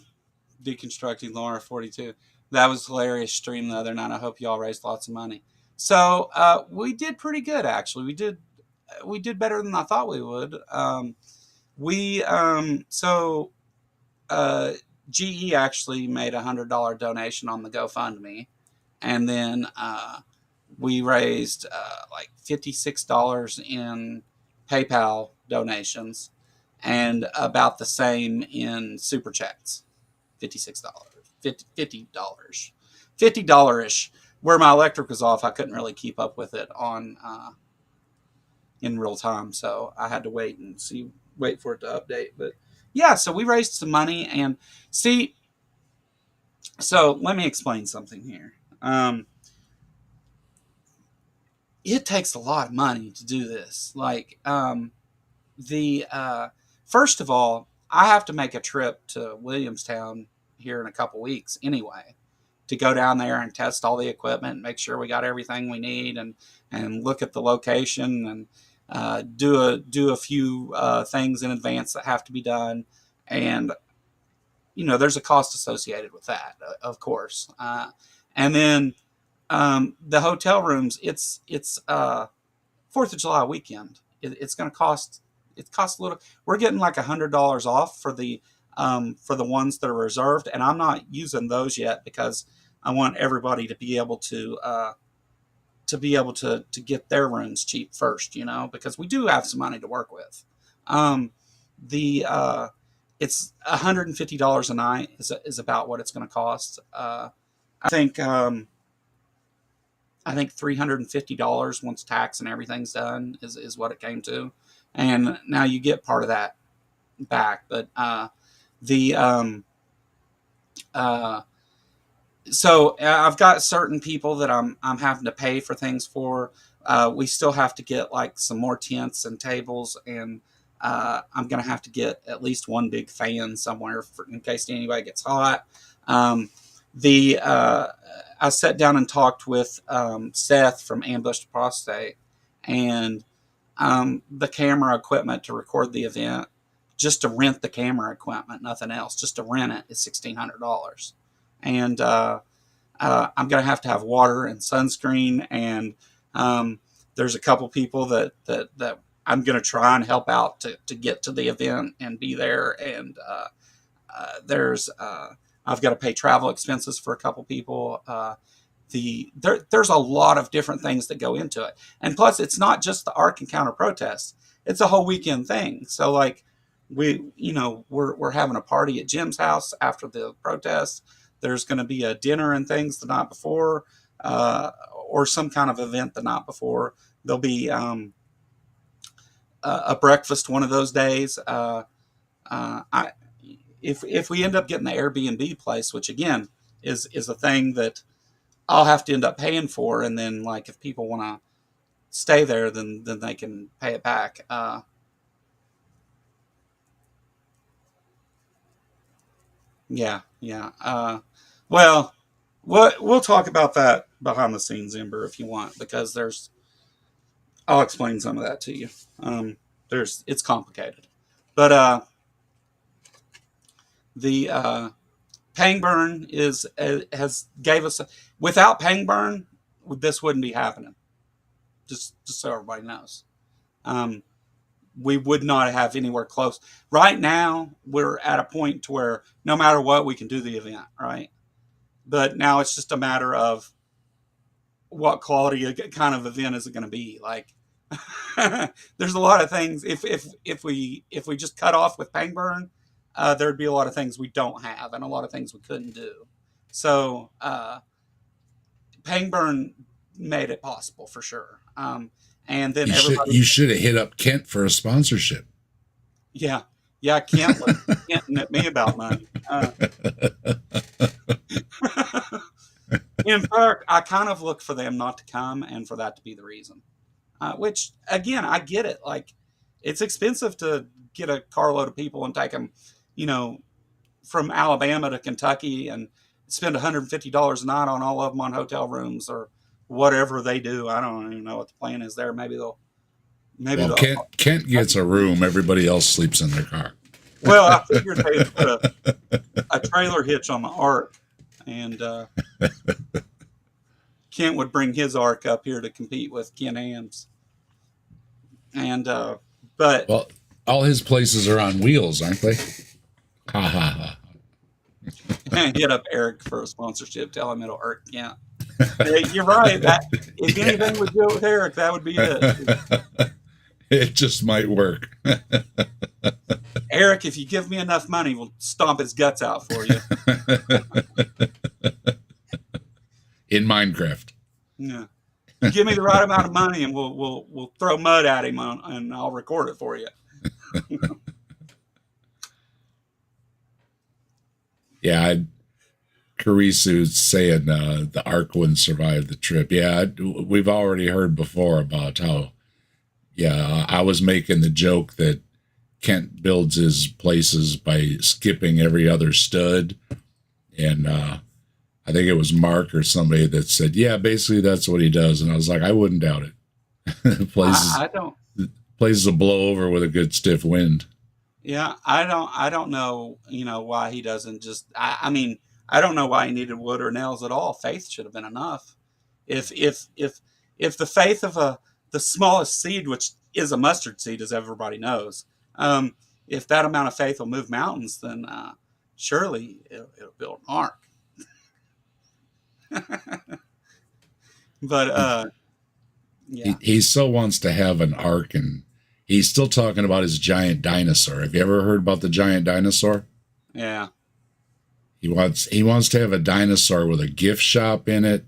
Speaker 1: Deconstructing Laura 42. That was a hilarious stream the other night. I hope y'all raised lots of money. So we did pretty good, actually. We did better than I thought we would. GE actually made a $100 donation on the GoFundMe, and then we raised like $56 in PayPal donations, and about the same in super chats. $56, $50-ish. Where my electric was off, I couldn't really keep up with it on in real time, so I had to wait for it to update. But yeah, so we raised some money, and see, so let me explain something here. It takes a lot of money to do this. Like, the first of all, I have to make a trip to Williamstown here in a couple weeks anyway, to go down there and test all the equipment and make sure we got everything we need, and look at the location, and do a few things in advance that have to be done. And there's a cost associated with that, of course. And then the hotel rooms, it's 4th of July weekend. It's going to cost. It costs a little. We're getting like $100 off for the ones that are reserved, and I'm not using those yet because I want everybody to be able to get their rooms cheap first. Because we do have some money to work with. The It's $150 a night is about what it's going to cost. I think $350 once tax and everything's done is what it came to, and now you get part of that back. But the so I've got certain people that I'm having to pay for things for. We still have to get like some more tents and tables, and I'm gonna have to get at least one big fan somewhere in case anybody gets hot. The I sat down and talked with Seth from Ambushed Prostate, and the camera equipment to record the event, just to rent the camera equipment, nothing else, just to rent it is $1,600. And I'm going to have water and sunscreen, and there's a couple people that I'm going to try and help out to get to the event and be there. And I've got to pay travel expenses for a couple people. There's a lot of different things that go into it. And plus, it's not just the Ark Encounter protest. It's a whole weekend thing. So like we're having a party at Jim's house after the protest. There's going to be a dinner and things the night before, or some kind of event the night before. There'll be a breakfast one of those days. If we end up getting the Airbnb place, which again is a thing that I'll have to end up paying for, and then like if people want to stay there, then they can pay it back. Yeah. Well, we'll talk about that behind the scenes, Ember, if you want, because I'll explain some of that to you. It's complicated, but the Pangburn has gave us without Pangburn, this wouldn't be happening. Just so everybody knows, we would not have anywhere close. Right now, we're at a point to where no matter what, we can do the event, right? But now it's just a matter of what quality kind of event is it going to be. Like, there's a lot of things. If we just cut off with Pangburn, there'd be a lot of things we don't have, and a lot of things we couldn't do. So Pangburn made it possible for sure. And then
Speaker 2: you should have hit up Kent for a sponsorship.
Speaker 1: Yeah, Kent was hinting at me about money. In fact, I kind of look for them not to come, and for that to be the reason. Which again, I get it. Like, it's expensive to get a carload of people and take them, from Alabama to Kentucky, and spend $150 a night on all of them on hotel rooms or whatever they do. I don't even know what the plan is there. Maybe
Speaker 2: Kent gets a room. Everybody else sleeps in their car.
Speaker 1: Well, I figured they'd put a trailer hitch on the Ark, and Kent would bring his Ark up here to compete with Ken Ham's. And but
Speaker 2: well, all his places are on wheels, aren't they? Ha ha ha.
Speaker 1: Hit up Eric for a sponsorship. Tell him it'll irk Kent. You're right. If anything would go with Eric, that would be it.
Speaker 2: It just might work.
Speaker 1: Eric, if you give me enough money, we'll stomp his guts out for you.
Speaker 2: In Minecraft.
Speaker 1: Yeah. You give me the right amount of money, and we'll throw mud at him, and I'll record it for you.
Speaker 2: Yeah, Karisu's saying the Ark wouldn't survive the trip. Yeah, we've already heard before about how, yeah, I was making the joke that Kent builds his places by skipping every other stud. And I think it was Mark or somebody that said, yeah, basically that's what he does. And I was like, I wouldn't doubt it.
Speaker 1: I don't.
Speaker 2: Places will blow over with a good stiff wind.
Speaker 1: Yeah, I don't know. Why he doesn't just. I mean, I don't know why he needed wood or nails at all. Faith should have been enough. If the faith of the smallest seed, which is a mustard seed, as everybody knows, if that amount of faith will move mountains, then surely it'll build an ark. But yeah,
Speaker 2: he still wants to have an ark, and he's still talking about his giant dinosaur. Have you ever heard about the giant dinosaur?
Speaker 1: yeah.
Speaker 2: He wants to have a dinosaur with a gift shop in it,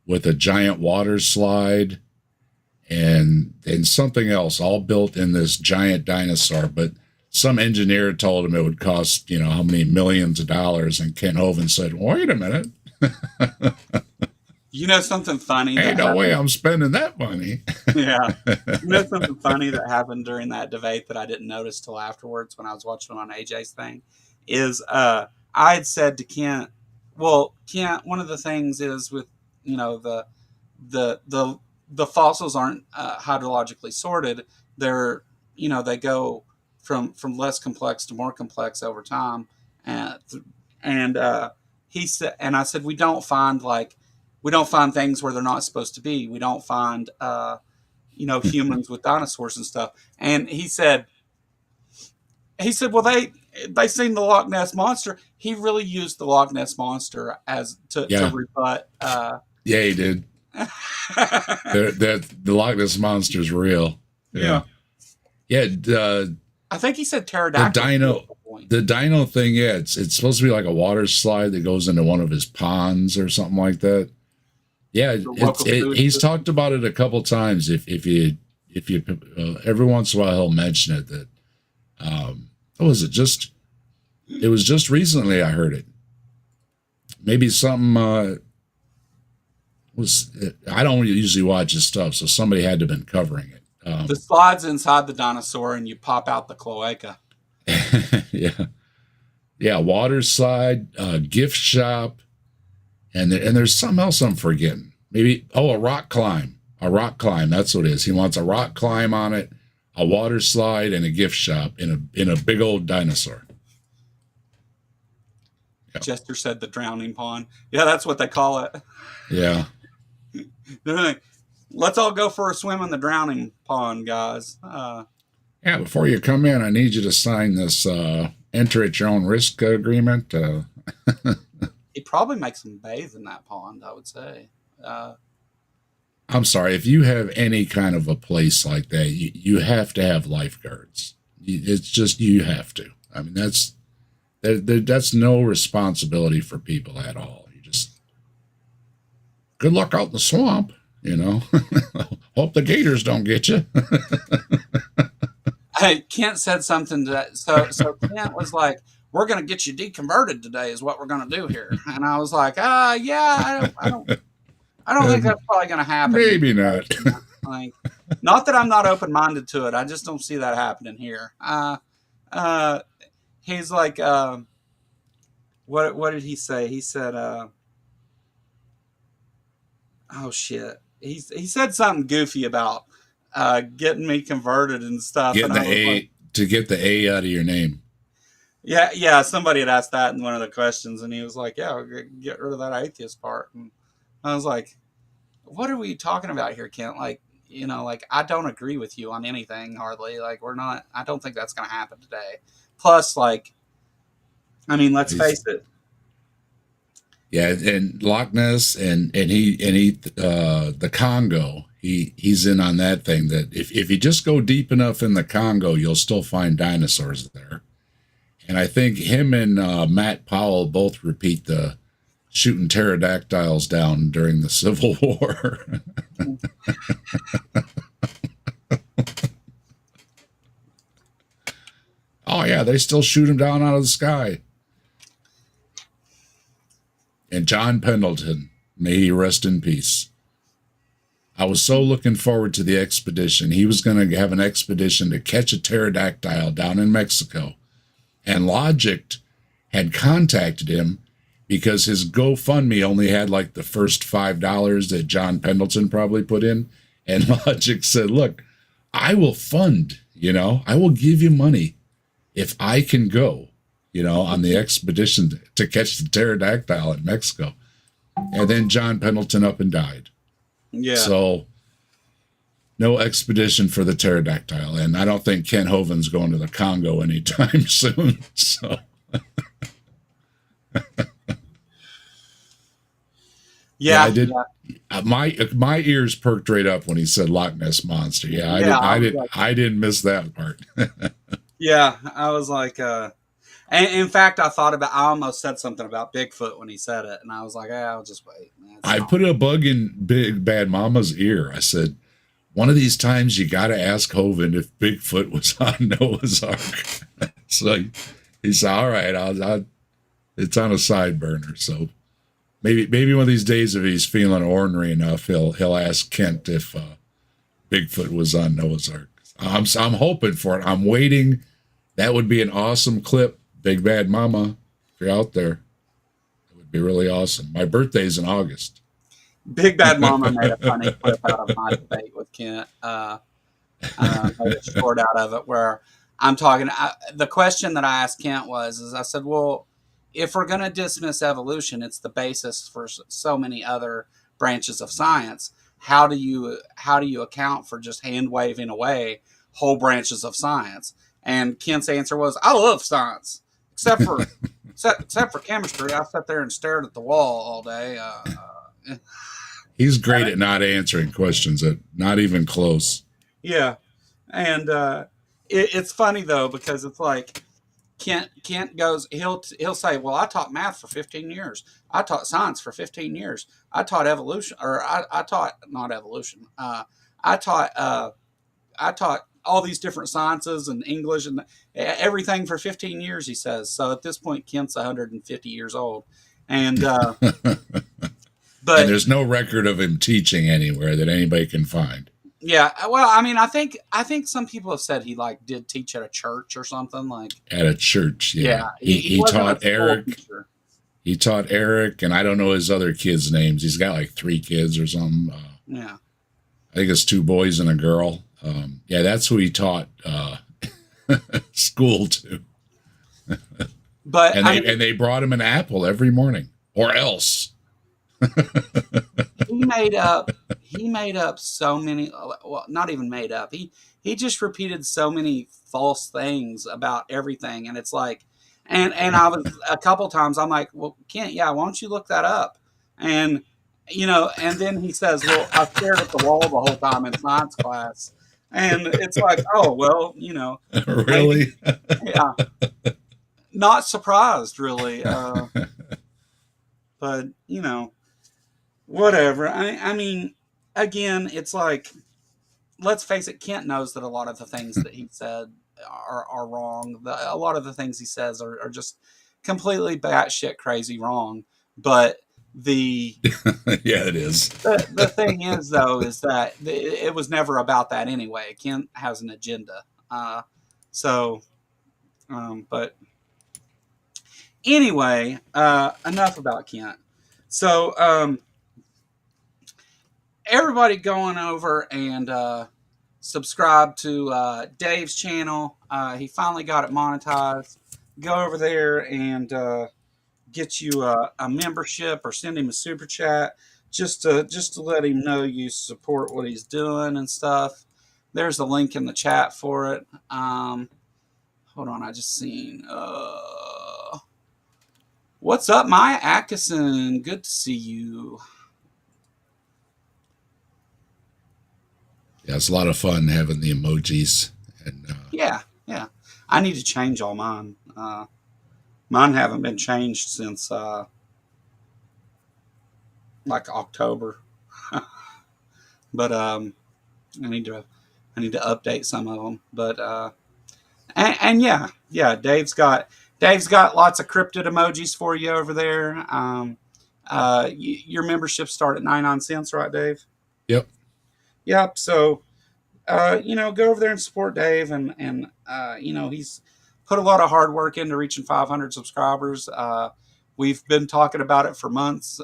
Speaker 2: with a giant water slide, and something else, all built in this giant dinosaur. But some engineer told him it would cost, how many millions of dollars, and Ken Hovind said, "Wait a minute."
Speaker 1: Something funny?
Speaker 2: Ain't no way I'm spending that money.
Speaker 1: Yeah. Something funny that happened during that debate that I didn't notice till afterwards when I was watching on AJ's thing is I had said to Kent, well, Kent, one of the things is with, the fossils aren't hydrologically sorted. They're, they go from less complex to more complex over time. And he said, and I said, we don't find things where they're not supposed to be. We don't find, humans with dinosaurs and stuff. And he said, well, they seen the Loch Ness Monster. He really used the Loch Ness Monster to rebut.
Speaker 2: Yeah, he did. The Loch Ness Monster is real.
Speaker 1: Yeah. I think he said pterodactyl.
Speaker 2: The dino thing, yeah, it's supposed to be like a water slide that goes into one of his ponds or something like that. Yeah, he's talked about it a couple times. If you every once in a while he'll mention it. That was it was just recently I heard it. Maybe something I don't usually watch his stuff, so somebody had to have been covering it.
Speaker 1: The slide's inside the dinosaur, and you pop out the cloaca.
Speaker 2: Yeah, water slide, gift shop, and there's something else I'm forgetting. Maybe a rock climb. A rock climb, that's what it is. He wants a rock climb on it, a water slide, and a gift shop in a big old dinosaur.
Speaker 1: Yep. Chester said the drowning pond. Yeah, that's what they call it.
Speaker 2: Yeah.
Speaker 1: They're like, let's all go for a swim in the drowning pond, guys.
Speaker 2: Yeah, before you come in, I need you to sign this enter at your own risk agreement.
Speaker 1: He probably makes them bathe in that pond, I would say.
Speaker 2: I'm sorry, if you have any kind of a place like that, you have to have lifeguards. It's just, you have to. I mean, that's no responsibility for people at all. You just, good luck out in the swamp, Hope the gators don't get you.
Speaker 1: Hey, Kent said something so Kent was like, "We're going to get you deconverted today, is what we're going to do here." And I was like, yeah, I don't think that's probably going to happen.
Speaker 2: Maybe not.
Speaker 1: Like, not that I'm not open-minded to it. I just don't see that happening here. He's like, what did he say? He said, oh shit. He said something goofy about getting me converted and stuff.
Speaker 2: Get the A out of your name.
Speaker 1: Yeah. Somebody had asked that in one of the questions, and he was like, "Yeah, get rid of that atheist part." And I was like, "What are we talking about here, Kent? Like, I don't agree with you on anything hardly. Like, we're not. I don't think that's going to happen today. Plus, like, I mean, let's face it."
Speaker 2: Yeah, and Loch Ness and he the Congo, he's in on that thing that if you just go deep enough in the Congo, you'll still find dinosaurs there. And I think him and Matt Powell both repeat the shooting pterodactyls down during the Civil War. Oh, yeah, they still shoot them down out of the sky. And John Pendleton, may he rest in peace. I was so looking forward to the expedition. He was going to have an expedition to catch a pterodactyl down in Mexico. And Logic had contacted him because his GoFundMe only had like the first $5 that John Pendleton probably put in. And Logic said, look, I will fund, I will give you money if I can go, on the expedition to catch the pterodactyl in Mexico. And then John Pendleton up and died.
Speaker 1: Yeah.
Speaker 2: So no expedition for the pterodactyl. And I don't think Ken Hoven's going to the Congo anytime soon. So
Speaker 1: yeah,
Speaker 2: I did. Yeah. My ears perked right up when he said Loch Ness Monster. Yeah, I didn't miss that part.
Speaker 1: Yeah, I was like, and in fact, I almost said something about Bigfoot when he said it, and I was like, I'll just wait.
Speaker 2: I put a bug in Big Bad Mama's ear. I said, one of these times you got to ask Hoven if Bigfoot was on Noah's Ark. So he said, all right, it's on a side burner. So maybe one of these days, if he's feeling ornery enough, he'll ask Kent if Bigfoot was on Noah's Ark. I'm hoping for it. I'm waiting. That would be an awesome clip. Big Bad Mama, if you're out there, it would be really awesome. My birthday's in August.
Speaker 1: Big Bad Mama made a funny clip out of my debate with Kent. Made a short out of it where I'm talking. The question that I asked Kent is I said, well, if we're going to dismiss evolution, it's the basis for so many other branches of science. How do you account for just hand waving away whole branches of science? And Kent's answer was, I love science, except for chemistry. I sat there and stared at the wall all day.
Speaker 2: He's great at not answering questions, not even close.
Speaker 1: Yeah, and it's funny though because it's like Kent goes, he'll say, well, I taught math for 15 years. I taught science for 15 years. I taught evolution, or I taught not evolution. I taught all these different sciences and English and everything for 15 years, he says. So at this point, Kent's 150 years old. And, but
Speaker 2: and there's no record of him teaching anywhere that anybody can find.
Speaker 1: Yeah. Well, I mean, I think some people have said he did teach at a church or something
Speaker 2: at a church. Yeah. He taught Eric. He taught Eric, and I don't know his other kids' names. He's got like 3 kids or something.
Speaker 1: Yeah.
Speaker 2: I think it's 2 boys and a girl. Yeah, that's who he taught school to.
Speaker 1: But
Speaker 2: and they brought him an apple every morning, or else.
Speaker 1: He made up so many. Well, not even made up. He just repeated so many false things about everything, and it's like, and I was a couple times. I'm like, well, Kent, why don't you look that up? And and then he says, well, I stared at the wall the whole time in science class. And it's like, oh, well,
Speaker 2: really?
Speaker 1: Maybe, yeah, not surprised, really. But, whatever. I mean, again, it's like, let's face it, Kent knows that a lot of the things that he said are wrong. A lot of the things he says are just completely batshit crazy wrong. But
Speaker 2: yeah, it is.
Speaker 1: The thing is, though, is that it was never about that anyway. Kent has an agenda. But anyway, enough about Kent. So, everybody going over and subscribe to Dave's channel. He finally got it monetized. Go over there and get you a membership or send him a super chat just to let him know you support what he's doing and stuff. There's a link in the chat for it. Hold on, I just seen. What's up, Maya Atkinson? Good to see you.
Speaker 2: Yeah, it's a lot of fun having the emojis. And
Speaker 1: yeah. I need to change all mine. Mine haven't been changed since like October. But I need to update some of them. But and yeah, Dave's got lots of cryptid emojis for you over there. Your memberships start at 99 cents, right, Dave?
Speaker 2: Yep.
Speaker 1: Yep. So go over there and support Dave, and he's put a lot of hard work into reaching 500 subscribers. We've been talking about it for months,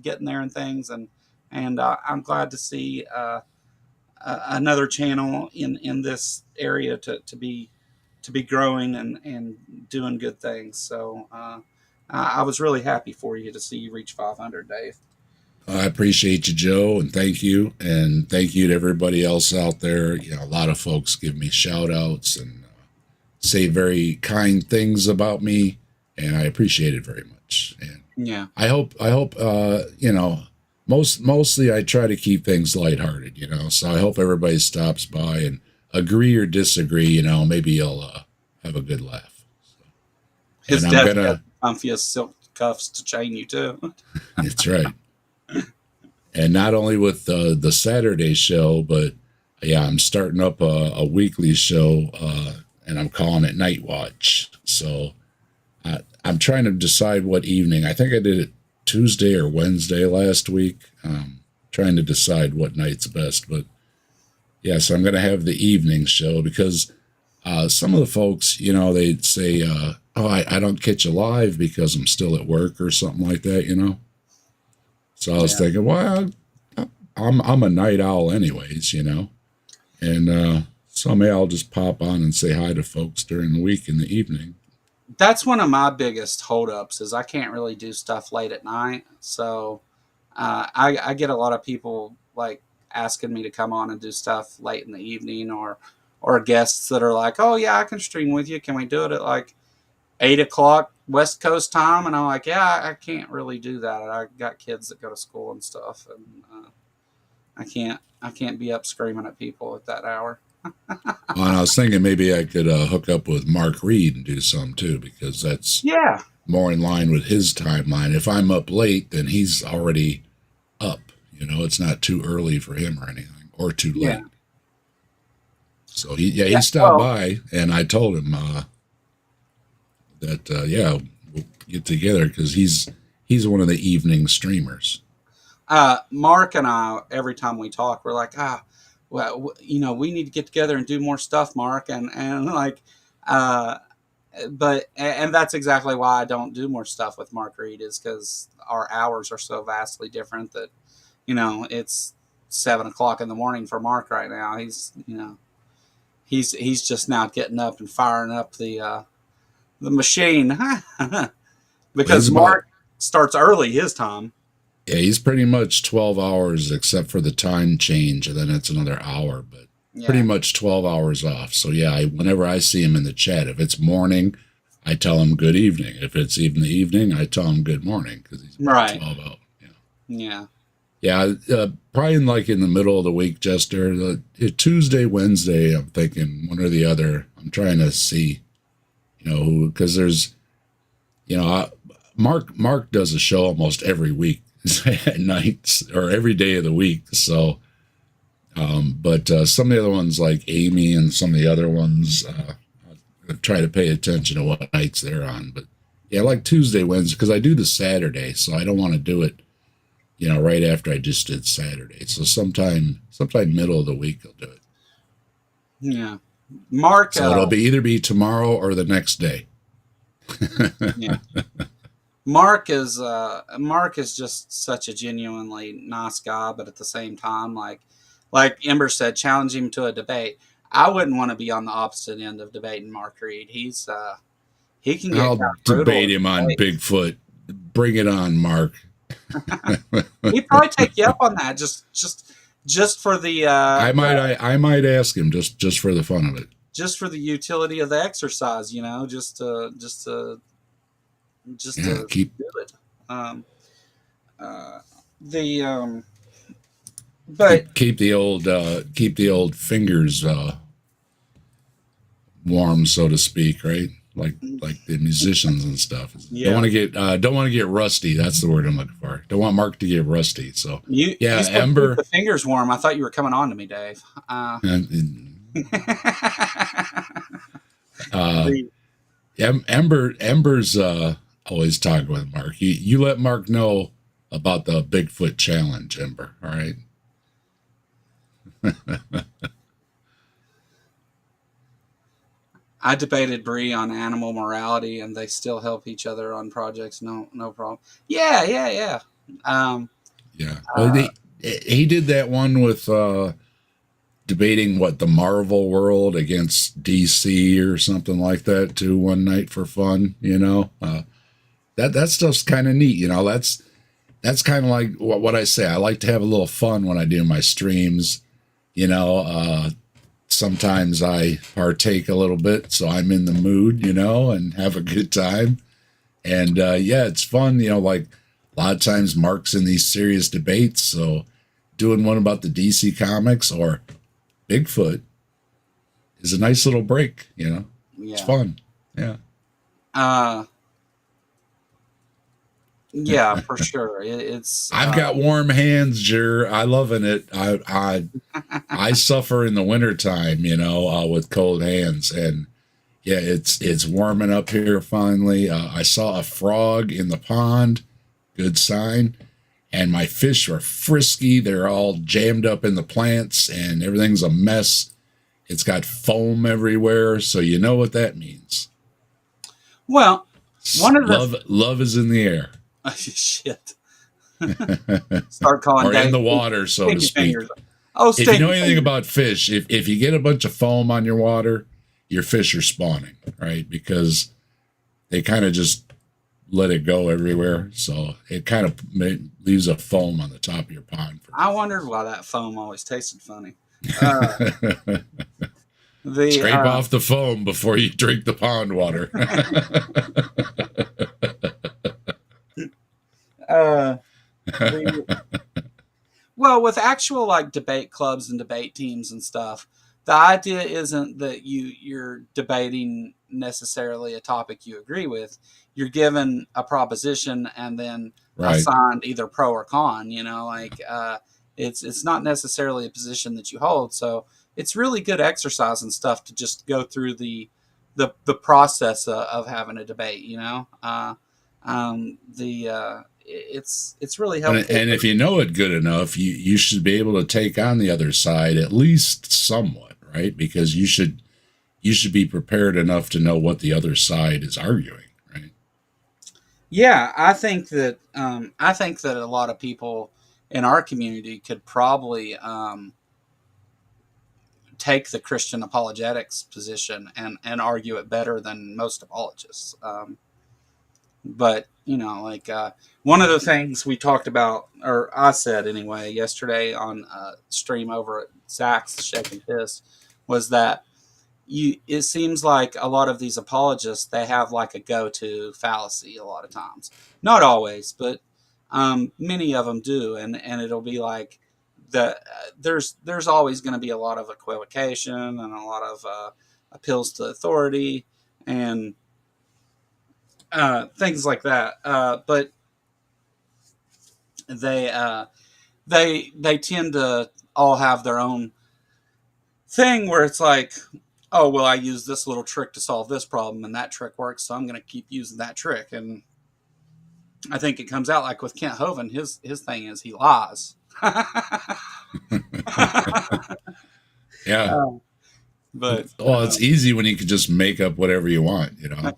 Speaker 1: getting there and things, and I'm glad to see another channel in this area to be growing and doing good things. So I was really happy for you to see you reach 500, Dave.
Speaker 2: I appreciate you, Joe, and thank you. And thank you to everybody else out there. A lot of folks give me shout outs and say very kind things about me, and I appreciate it very much. And
Speaker 1: yeah,
Speaker 2: I hope, mostly I try to keep things lighthearted, so I hope everybody stops by and agree or disagree, maybe you'll have a good laugh. So,
Speaker 1: his dad's got comfiest silk cuffs to chain you too.
Speaker 2: That's right. And not only with the Saturday show, but yeah, I'm starting up a weekly show, and I'm calling it Night Watch. So I'm trying to decide what evening. I think I did it Tuesday or Wednesday last week. Trying to decide what night's best. But yeah, so I'm going to have the evening show because some of the folks, they'd say, oh, I don't catch you live because I'm still at work or something like that, So I was thinking, well, I'm a night owl anyways, and so maybe I'll just pop on and say hi to folks during the week in the evening.
Speaker 1: That's one of my biggest holdups is I can't really do stuff late at night. So I get a lot of people like asking me to come on and do stuff late in the evening, or guests that are like, oh yeah, I can stream with you. Can we do it at like 8 o'clock West Coast time? And I'm like, yeah, I can't really do that. I got kids that go to school and stuff, and I can't be up screaming at people at that hour.
Speaker 2: Well, and I was thinking maybe I could hook up with Mark Reed and do some too, because that's more in line with his timeline. If I'm up late, then he's already up. It's not too early for him or anything, or too late.
Speaker 1: Yeah.
Speaker 2: So he stopped by, and I told him that we'll get together because he's one of the evening streamers.
Speaker 1: Mark and I, every time we talk, we're like, well, we need to get together and do more stuff, Mark, and like, but that's exactly why I don't do more stuff with Mark Reed, is because our hours are so vastly different that, it's 7 o'clock in the morning for Mark right now. He's just now getting up and firing up the machine because Mark starts early his time.
Speaker 2: Yeah, he's pretty much 12 hours except for the time change, and then it's another hour, but pretty much 12 hours off. So yeah, whenever I see him in the chat, if it's morning, I tell him good evening. If it's even the evening, I tell him good morning because he's 12 out. Yeah, probably in the middle of the week, Jester. Tuesday, Wednesday, I'm thinking one or the other. I'm trying to see, who, because there's, Mark does a show almost every week at night or every day of the week. So, but some of the other ones like Amy and some of the other ones, I try to pay attention to what nights they're on. But yeah, like Tuesday, Wednesday, because I do the Saturday, so I don't want to do it, right after I just did Saturday. So sometime middle of the week I'll do it.
Speaker 1: Yeah, Mark.
Speaker 2: So it'll either be tomorrow or the next day.
Speaker 1: Yeah. Mark is just such a genuinely nice guy, but at the same time, like Ember said, challenge him to a debate. I wouldn't want to be on the opposite end of debating Mark Reed. He can get.
Speaker 2: I'll debate him on Bigfoot. Bring it on, Mark.
Speaker 1: He'd probably take you up on that, just for the.
Speaker 2: I might ask him just for the fun of it.
Speaker 1: Just for the utility of the exercise, just to
Speaker 2: keep
Speaker 1: do it. But
Speaker 2: keep the old fingers warm, so to speak, right? like the musicians and stuff.
Speaker 1: Yeah.
Speaker 2: Don't want to get rusty. That's the word I'm looking for. Don't want Mark to get rusty. So
Speaker 1: You
Speaker 2: yeah,
Speaker 1: said keep
Speaker 2: Ember.
Speaker 1: the fingers warm. I thought you were coming on to me, Dave. The-
Speaker 2: Ember's always talking with Mark. You let Mark know about the Bigfoot challenge, Ember. All right.
Speaker 1: I debated Bree on animal morality, and they still help each other on projects. No problem. Yeah.
Speaker 2: Yeah. Well, he did that one with debating what the Marvel world against DC or something like that too one night for fun. That stuff's kind of neat. That's kind of like what I say. I like to have a little fun when I do my streams. Sometimes I partake a little bit, so I'm in the mood, and have a good time. And yeah, it's fun. Like a lot of times Mark's in these serious debates, so doing one about the DC comics or Bigfoot is a nice little break.
Speaker 1: Yeah.
Speaker 2: It's fun. Yeah.
Speaker 1: Yeah, for sure. It's.
Speaker 2: I've got warm hands, Jer. I loving it. I suffer in the wintertime, with cold hands, and yeah, it's warming up here finally. I saw a frog in the pond, good sign, and my fish are frisky. They're all jammed up in the plants, and everything's a mess. It's got foam everywhere, so you know what that means.
Speaker 1: Well, one of the
Speaker 2: love is in the air.
Speaker 1: Shit. Start calling
Speaker 2: or
Speaker 1: Dave
Speaker 2: in the water, so to speak.
Speaker 1: Fingers. Oh,
Speaker 2: if you know anything about fish, if you get a bunch of foam on your water, your fish are spawning, right? Because they kind of just let it go everywhere. So it kind of leaves a foam on the top of your pond.
Speaker 1: I wondered why that foam always tasted funny.
Speaker 2: Scrape off the foam before you drink the pond water.
Speaker 1: Well, with actual like debate clubs and debate teams and stuff, the idea isn't that you're debating necessarily a topic you agree with. You're given a proposition and then assigned either pro or con. It's not necessarily a position that you hold. So it's really good exercise and stuff to just go through the process of having a debate. It's really helpful.
Speaker 2: And if you know it good enough, you should be able to take on the other side at least somewhat, right? Because you should be prepared enough to know what the other side is arguing, right?
Speaker 1: Yeah, I think that a lot of people in our community could probably take the Christian apologetics position and argue it better than most apologists. But one of the things we talked about, or I said anyway, yesterday on stream over at Zach's Shaking Fist, was that it seems like a lot of these apologists, they have like a go-to fallacy a lot of times. Not always, but many of them do, and it'll be like there's always going to be a lot of equivocation and a lot of appeals to authority and things like that. But they tend to all have their own thing where it's like, oh, well, I use this little trick to solve this problem and that trick works, so I'm going to keep using that trick. And I think it comes out like with Kent Hovind, his thing is he lies.
Speaker 2: Yeah.
Speaker 1: But
Speaker 2: it's easy when you can just make up whatever you want,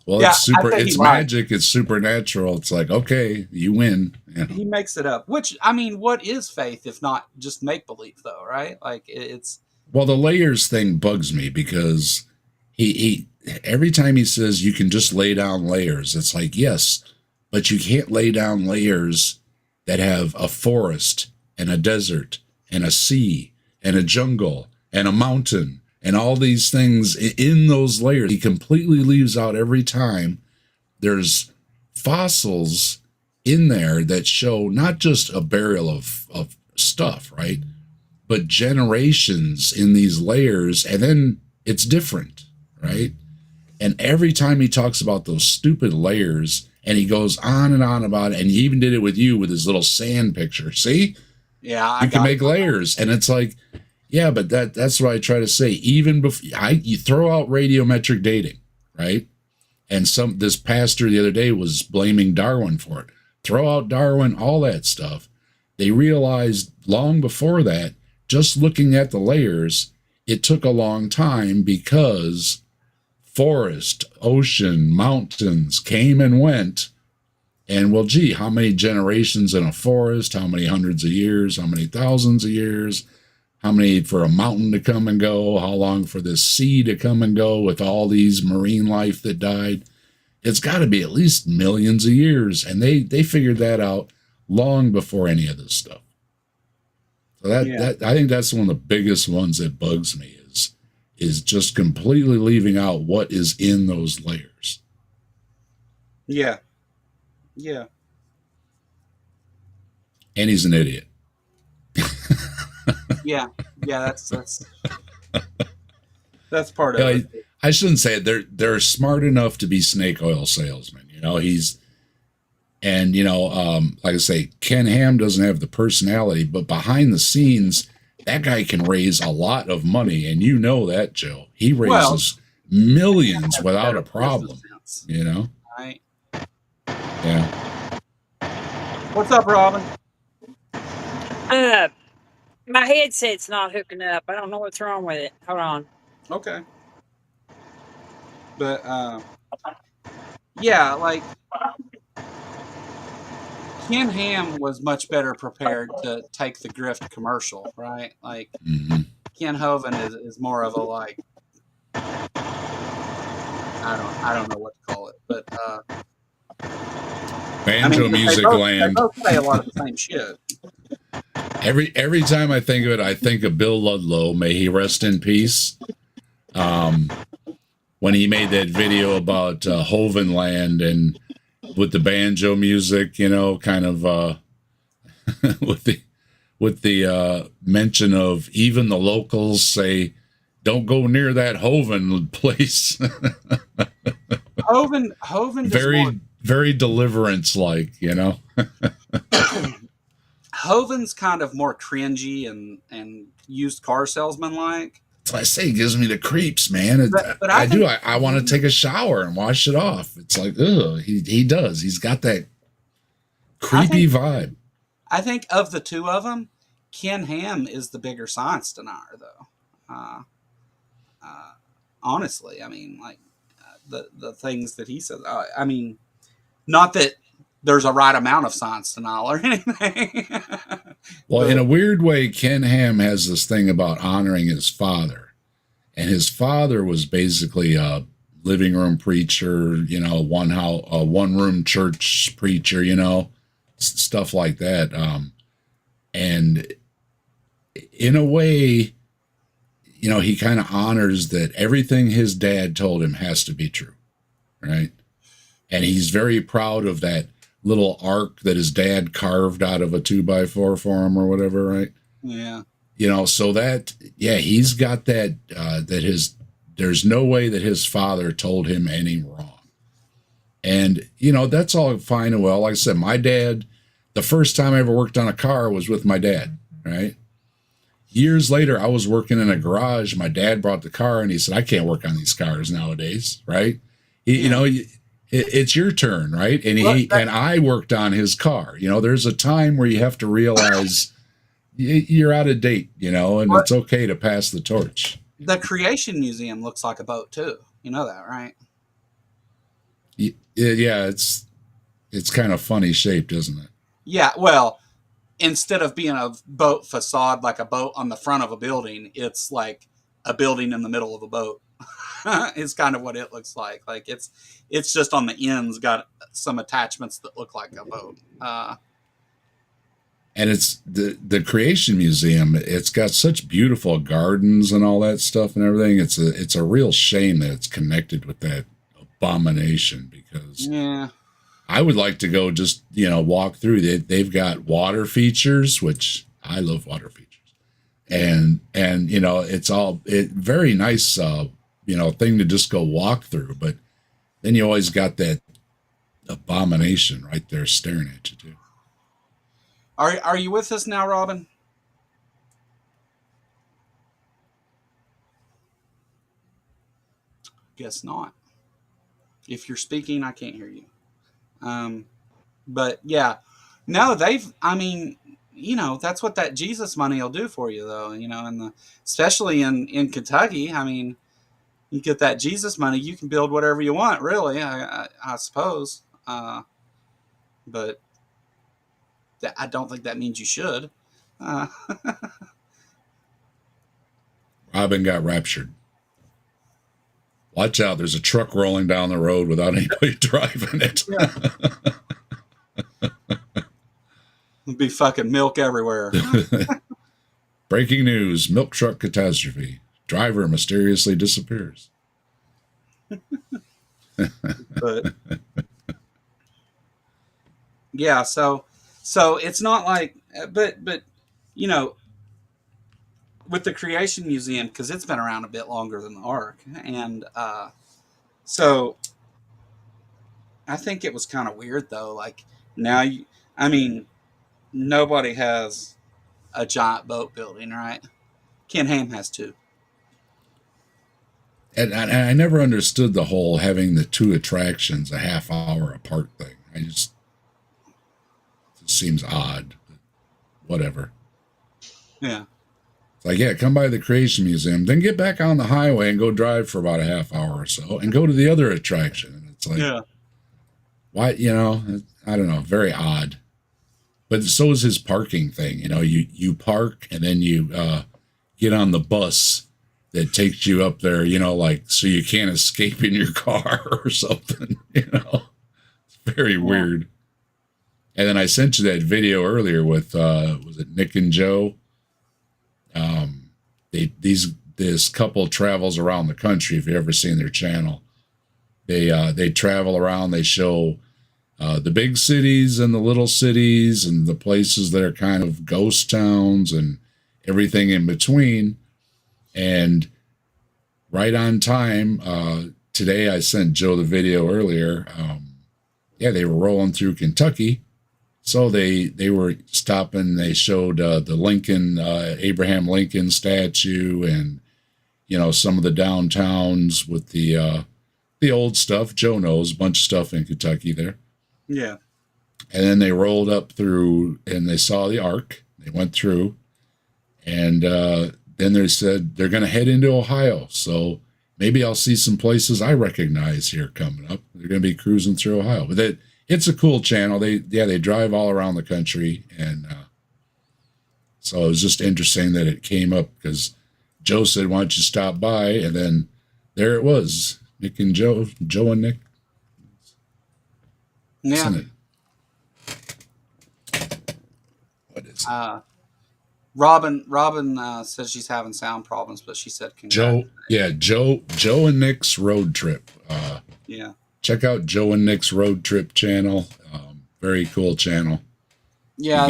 Speaker 2: Well, yeah, it's magic, it's supernatural. It's like, okay, you win.
Speaker 1: He makes it up. Which, I mean, what is faith if not just make believe, though, right? Like it's.
Speaker 2: Well, the layers thing bugs me because he every time he says you can just lay down layers, it's like, yes, but you can't lay down layers that have a forest and a desert and a sea and a jungle and a mountain and all these things in those layers. He completely leaves out every time. There's fossils in there that show not just a burial of stuff, right? But generations in these layers, and then it's different, right? And every time he talks about those stupid layers, and he goes on and on about it, and he even did it with you with his little sand picture. See?
Speaker 1: Yeah,
Speaker 2: You can make layers. And it's like, yeah, but that's what I try to say. Even before you throw out radiometric dating, right? And this pastor the other day was blaming Darwin for it. Throw out Darwin, all that stuff. They realized long before that, just looking at the layers, it took a long time because forest, ocean, mountains came and went. And well, gee, how many generations in a forest? How many hundreds of years? How many thousands of years? How many for a mountain to come and go? How long for the sea to come and go with all these marine life that died? It's got to be at least millions of years. And they figured that out long before any of this stuff. So that I think that's one of the biggest ones that bugs me is just completely leaving out what is in those layers.
Speaker 1: Yeah. Yeah.
Speaker 2: And he's an idiot.
Speaker 1: Yeah. That's part of it.
Speaker 2: I shouldn't say it. They're smart enough to be snake oil salesmen. Like I say, Ken Ham doesn't have the personality, but behind the scenes, that guy can raise a lot of money, and you know that, Joe. He raises millions without a problem.
Speaker 1: Right.
Speaker 2: Yeah.
Speaker 1: What's up, Robin?
Speaker 3: My headset's not hooking up. I don't know what's wrong with it. Hold on.
Speaker 1: Okay. But yeah, like Ken Ham was much better prepared to take the grift commercial, right? Like Ken Hovind is more of a like I don't know what to call it, but
Speaker 2: Banjo Music Land.
Speaker 1: They both say a lot of the same shit.
Speaker 2: Every time I think of it, I think of Bill Ludlow. May he rest in peace. When he made that video about Hovind Land and with the banjo music, kind of with the mention of even the locals say, "Don't go near that Hovind place."
Speaker 1: Hovind
Speaker 2: very Deliverance like,
Speaker 1: Hovind's kind of more cringy and used car salesman like.
Speaker 2: That's what I say. It gives me the creeps, man. But I want to take a shower and wash it off. It's like, ugh, he does. He's got that creepy vibe.
Speaker 1: I think of the two of them, Ken Ham is the bigger science denier, though. Honestly, I mean, like the things that he says. I mean, not that there's a right amount of science denial or anything.
Speaker 2: Well, in a weird way, Ken Ham has this thing about honoring his father. And his father was basically a living room preacher, a one-room church preacher, stuff like that. And in a way, he kind of honors that everything his dad told him has to be true, right? And he's very proud of that little ark that his dad carved out of a 2x4 for him or whatever, right?
Speaker 1: Yeah.
Speaker 2: So that, he's got that, there's no way that his father told him any wrong. And, that's all fine and well. Like I said, my dad, the first time I ever worked on a car was with my dad, right? Years later, I was working in a garage. My dad brought the car and he said, "I can't work on these cars nowadays," right? It's your turn, right? And and I worked on his car. There's a time where you have to realize you're out of date, and it's okay to pass the torch.
Speaker 1: The Creation Museum looks like a boat too. You know that, right?
Speaker 2: Yeah, it's kind of funny shaped, isn't it?
Speaker 1: Yeah, well, instead of being a boat facade like a boat on the front of a building, it's like a building in the middle of a boat. It's kind of what it looks like. Like it's just on the ends got some attachments that look like a boat.
Speaker 2: And it's the Creation Museum. It's got such beautiful gardens and all that stuff and everything. It's a real shame that it's connected with that abomination, because I would like to go just walk through. They've got water features, which I love water features, and it's all very nice. thing to just go walk through. But then you always got that abomination right there staring at you too.
Speaker 1: Are you with us now, Robin? Guess not. If you're speaking, I can't hear you. But yeah, no, I mean, that's what that Jesus money will do for you, though. And especially in Kentucky. I mean, you get that Jesus money, you can build whatever you want, really. I suppose. But I don't think that means you should.
Speaker 2: Robin got raptured. Watch out, there's a truck rolling down the road without anybody driving it.
Speaker 1: Yeah. There'll be fucking milk everywhere.
Speaker 2: Breaking news, milk truck catastrophe. Driver mysteriously disappears.
Speaker 1: But yeah, so it's not like, but with the Creation Museum, because it's been around a bit longer than the Ark, and so I think it was kind of weird though. Like now, I mean, nobody has a giant boat building, right? Ken Ham has two.
Speaker 2: And I never understood the whole having the two attractions a half hour apart thing. It seems odd, but whatever.
Speaker 1: Yeah.
Speaker 2: It's like, yeah, come by the Creation Museum, then get back on the highway and go drive for about a half hour or so and go to the other attraction. And it's like,
Speaker 1: yeah.
Speaker 2: Why, I don't know, very odd. But so is his parking thing. You park and then you get on the bus that takes you up there, like, so you can't escape in your car or something, It's very weird. And then I sent you that video earlier with, was it Nick and Joe? This couple travels around the country. If you've ever seen their channel, they travel around, they show the big cities and the little cities and the places that are kind of ghost towns and everything in between. And right on time, today I sent Joe the video earlier. They were rolling through Kentucky. So they were stopping. They showed the Lincoln, Abraham Lincoln statue and, some of the downtowns with the old stuff. Joe knows a bunch of stuff in Kentucky there.
Speaker 1: Yeah.
Speaker 2: And then they rolled up through and they saw the Ark. They went through and then they said they're going to head into Ohio. So maybe I'll see some places I recognize here coming up. They're going to be cruising through Ohio. But it's a cool channel. They drive all around the country. And so it was just interesting that it came up because Joe said, why don't you stop by? And then there it was. Nick and Joe and Nick.
Speaker 1: Yeah.
Speaker 2: What is it?
Speaker 1: Robin says she's having sound problems, but she said
Speaker 2: Joe and Nick's road trip.
Speaker 1: Yeah.
Speaker 2: Check out Joe and Nick's road trip channel. Very cool channel.
Speaker 1: Yeah,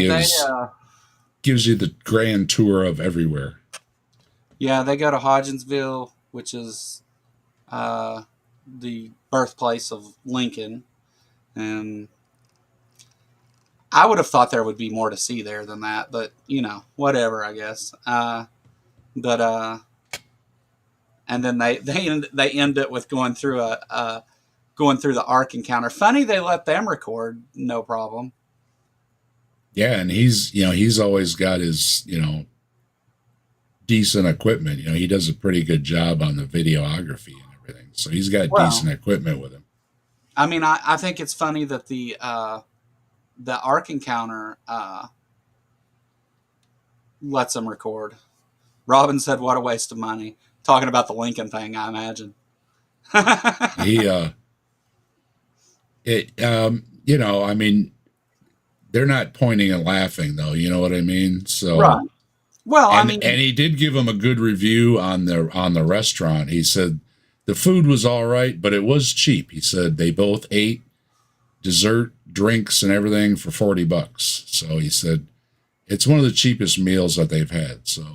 Speaker 2: gives you the grand tour of everywhere.
Speaker 1: Yeah, they go to Hodgensville, which is the birthplace of Lincoln. And I would have thought there would be more to see there than that, but whatever, I guess. And then they end it with going through the Ark encounter. Funny, they let them record, no problem.
Speaker 2: Yeah, and he's always got his decent equipment. He does a pretty good job on the videography and everything. So he's got decent equipment with him.
Speaker 1: I mean, I think it's funny that the Ark encounter lets them record. Robin said, "What a waste of money." Talking about the Lincoln thing, I imagine.
Speaker 2: I mean, they're not pointing and laughing though. You know what I mean? So,
Speaker 1: right. Well,
Speaker 2: and he did give him a good review on the restaurant. He said the food was all right, but it was cheap. He said they both ate dessert, drinks, and everything for $40. So he said it's one of the cheapest meals that they've had. So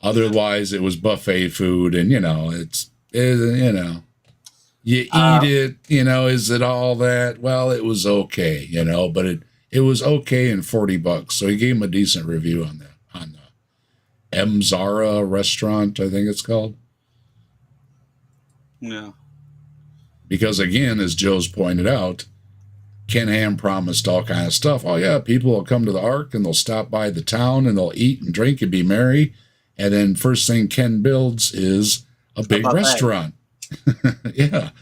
Speaker 2: otherwise, it was buffet food, and You know, you eat it, you know, is it all that? Well, it was okay, you know, but it was okay in $40. So he gave him a decent review on the M Zara restaurant, I think it's called.
Speaker 1: Yeah.
Speaker 2: Because again, as Joe's pointed out, Ken Ham promised all kind of stuff. Oh yeah, people will come to the Ark and they'll stop by the town and they'll eat and drink and be merry. And then first thing Ken builds is a big restaurant. Yeah.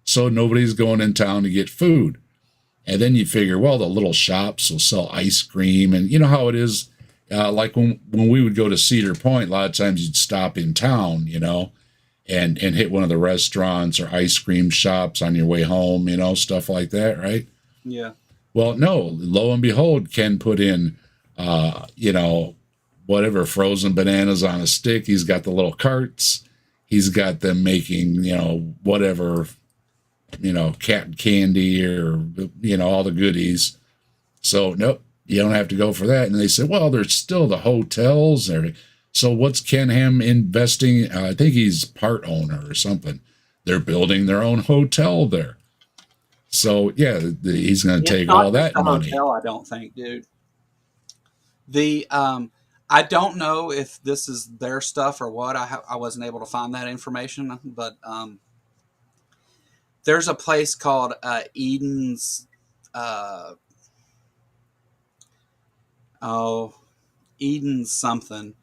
Speaker 2: So nobody's going in town to get food. And then you figure, well, the little shops will sell ice cream. And you know how it is, like when we would go to Cedar Point, a lot of times you'd stop in town, you know, and hit one of the restaurants or ice cream shops on your way home, you know, stuff like that, right?
Speaker 1: Yeah.
Speaker 2: Well, no, lo and behold, Ken put in, you know, whatever, frozen bananas on a stick. He's got the little carts. He's got them making, you know, whatever, you know, cat candy or, you know, all the goodies. So, nope, you don't have to go for that. And they said, well, there's still the hotels. So what's Ken Ham investing? I think he's part owner or something. They're building their own hotel there. So, yeah, he's going to take all that money.
Speaker 1: Hotel, I don't think, dude. I don't know if this is their stuff or what. I wasn't able to find that information, but there's a place called Eden's. Eden's something.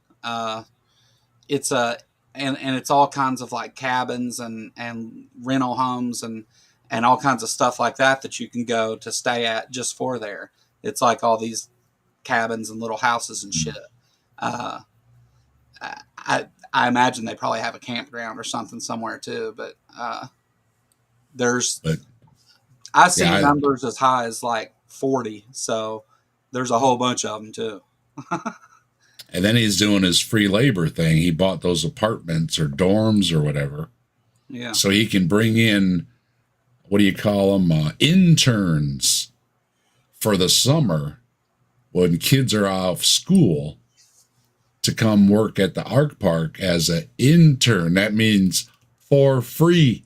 Speaker 1: It's and it's all kinds of like cabins and rental homes and all kinds of stuff like that you can go to stay at just for there. It's like all these cabins and little houses and shit. I imagine they probably have a campground or something somewhere too, but I've seen numbers as high as like 40, so there's a whole bunch of them too.
Speaker 2: And then he's doing his free labor thing. He bought those apartments or dorms or whatever.
Speaker 1: Yeah.
Speaker 2: So he can bring in, what do you call them? Interns for the summer when kids are off school to come work at the Ark Park as an intern. That means for free.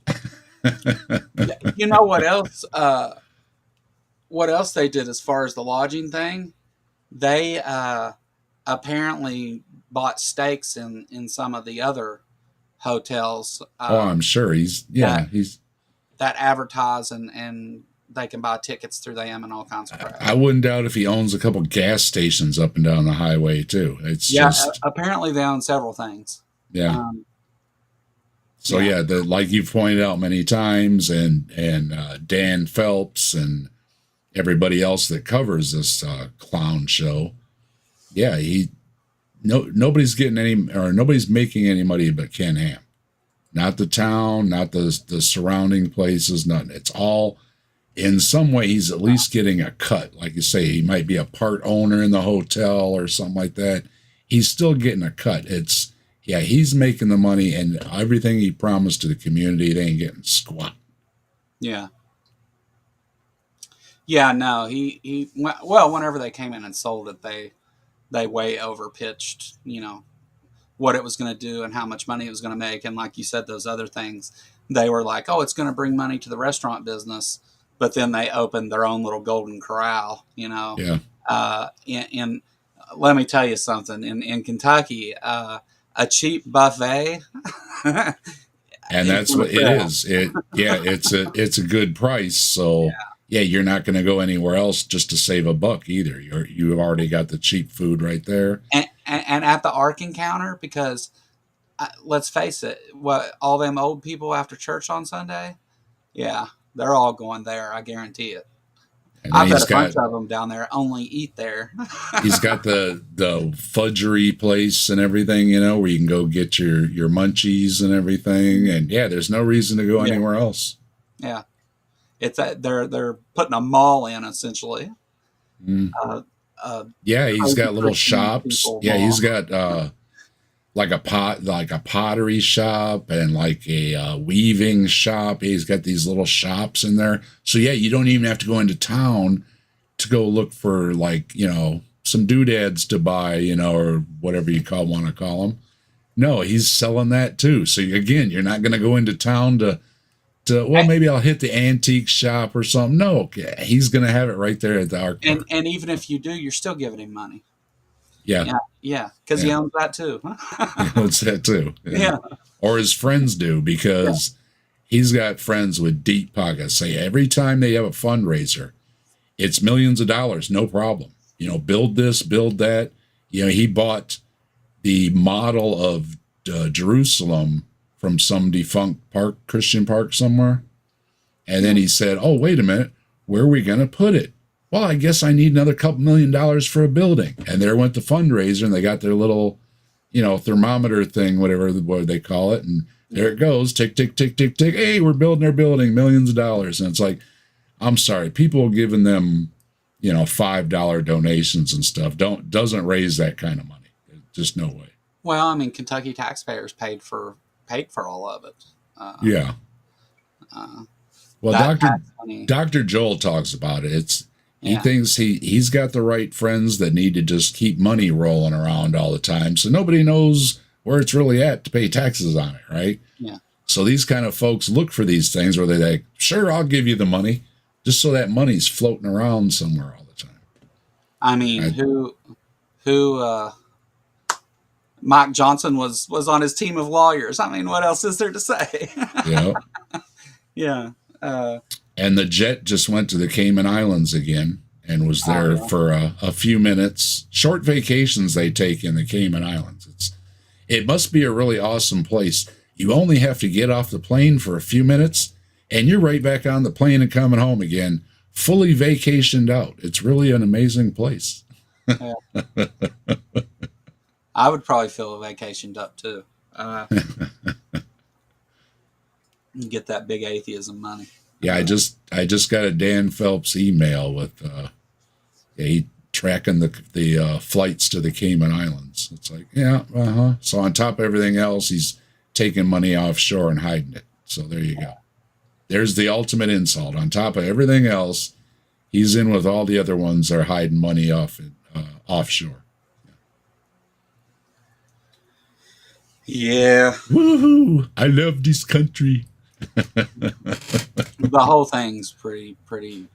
Speaker 1: You know what else? What else they did as far as the lodging thing? They apparently bought stakes in some of the other hotels.
Speaker 2: I'm sure he's
Speaker 1: that advertise and they can buy tickets through them and all kinds of crap.
Speaker 2: I wouldn't doubt if he owns a couple gas stations up and down the highway too. It's just
Speaker 1: apparently they own several things.
Speaker 2: Yeah. Like you've pointed out many times, and Dan Phelps and everybody else that covers this clown show. Yeah, nobody's making any money but Ken Ham. Not the town, not the surrounding places, nothing. It's all in some way he's at least getting a cut. Like you say, he might be a part owner in the hotel or something like that. He's still getting a cut. He's making the money, and everything he promised to the community, they ain't getting squat.
Speaker 1: Yeah. Yeah, no, he whenever they came in and sold it, they way overpitched, you know, what it was going to do and how much money it was going to make. And like you said, those other things, they were like, oh, it's going to bring money to the restaurant business. But then they opened their own little golden corral, you know.
Speaker 2: Yeah.
Speaker 1: And let me tell you something. In Kentucky, a cheap buffet.
Speaker 2: And that's what it is. It's a good price. So you're not going to go anywhere else just to save a buck either. You've already got the cheap food right there.
Speaker 1: And at the Ark Encounter, because let's face it, all them old people after church on Sunday, they're all going there. I guarantee it. I bet a bunch of them down there only eat there.
Speaker 2: He's got the fudgery place and everything, you know, where you can go get your munchies and everything. And there's no reason to go anywhere else.
Speaker 1: Yeah. It's they're putting a mall in essentially.
Speaker 2: Mm. He's got little shops. He's got like a pottery shop and like a weaving shop. He's got these little shops in there. So you don't even have to go into town to go look for, like, you know, some doodads to buy, you know, or whatever you want to call them. No, he's selling that too. So again, you're not going to go into town to well, maybe I'll hit the antique shop or something. No, he's going to have it right there at the Ark Park.
Speaker 1: And even if you do, you're still giving him money.
Speaker 2: Yeah.
Speaker 1: Yeah, because he owns that too.
Speaker 2: He owns that too.
Speaker 1: Yeah.
Speaker 2: Or his friends do, because he's got friends with deep pockets. Say every time they have a fundraiser, it's millions of dollars, no problem. You know, build this, build that. You know, he bought the model of Jerusalem from some defunct park, Christian park somewhere. And then he said, oh, wait a minute, where are we going to put it? Well, I guess I need another couple $1 million for a building. And there went the fundraiser, and they got their little, you know, thermometer thing, whatever they call it. And there it goes, tick, tick, tick, tick, tick. Hey, we're building our building, millions of dollars. And it's like, I'm sorry, people giving them, you know, $5 donations and stuff doesn't raise that kind of money. Just no way.
Speaker 1: Well, I mean, Kentucky taxpayers paid for all of it.
Speaker 2: Yeah. Well, Dr. Joel talks about it. He thinks he's got the right friends that need to just keep money rolling around all the time, so nobody knows where it's really at to pay taxes on it, right?
Speaker 1: Yeah.
Speaker 2: So these kind of folks look for these things where they're like, sure, I'll give you the money, just so that money's floating around somewhere all the time.
Speaker 1: I mean, Mike Johnson was on his team of lawyers. I mean, what else is there to say?
Speaker 2: Yeah.
Speaker 1: Yeah.
Speaker 2: And the jet just went to the Cayman Islands again and was there for a few minutes. Short vacations they take in the Cayman Islands. It must be a really awesome place. You only have to get off the plane for a few minutes, and you're right back on the plane and coming home again, fully vacationed out. It's really an amazing place.
Speaker 1: Yeah. I would probably feel vacationed up too. Get that big atheism money.
Speaker 2: Yeah, I just got a Dan Phelps email with he tracking the flights to the Cayman Islands. It's like, So on top of everything else, he's taking money offshore and hiding it. So there you go. There's the ultimate insult. On top of everything else, he's in with all the other ones that are hiding money offshore.
Speaker 1: Yeah.
Speaker 2: Woohoo! I love this country.
Speaker 1: The whole thing's pretty dirty.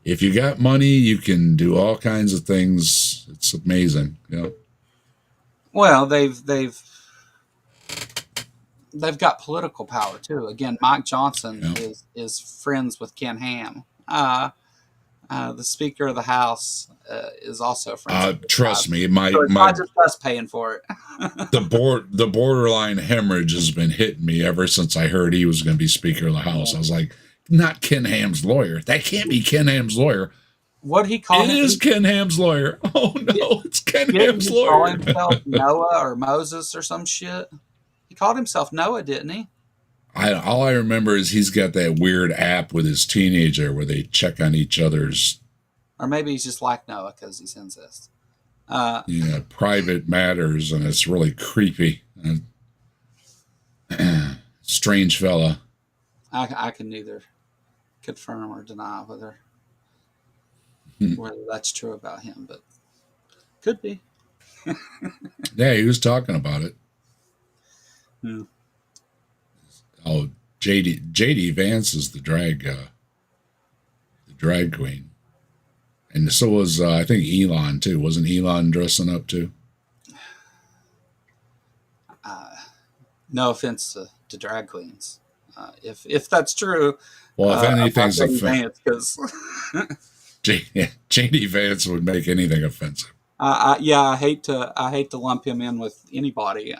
Speaker 2: If you got money, you can do all kinds of things. It's amazing. Yeah.
Speaker 1: Well, they've got political power too. Again, Mike Johnson is friends with Ken Ham. The Speaker of the House is also friends.
Speaker 2: Trust me,
Speaker 1: it's not just us paying for it.
Speaker 2: the borderline hemorrhage has been hitting me ever since I heard he was going to be Speaker of the House. I was like, not Ken Ham's lawyer. That can't be Ken Ham's lawyer.
Speaker 1: What he called
Speaker 2: it is Ken Ham's lawyer. Oh no, it's Ken Ham's lawyer.
Speaker 1: Call himself Noah or Moses or some shit. He called himself Noah, didn't he?
Speaker 2: All I remember is he's got that weird app with his teenager where they check on each other's.
Speaker 1: Or maybe he's just like Noah because he's incest.
Speaker 2: Private matters, and it's really creepy. Strange fella.
Speaker 1: I can neither confirm or deny whether that's true about him, but could be.
Speaker 2: Yeah, he was talking about it.
Speaker 1: Yeah.
Speaker 2: Oh, JD Vance is the drag queen, and so was I think Elon too. Wasn't Elon dressing up too?
Speaker 1: No offense to drag queens, if that's true.
Speaker 2: Well, if anything's
Speaker 1: offensive, because
Speaker 2: JD Vance would make anything offensive.
Speaker 1: I hate to lump him in with anybody.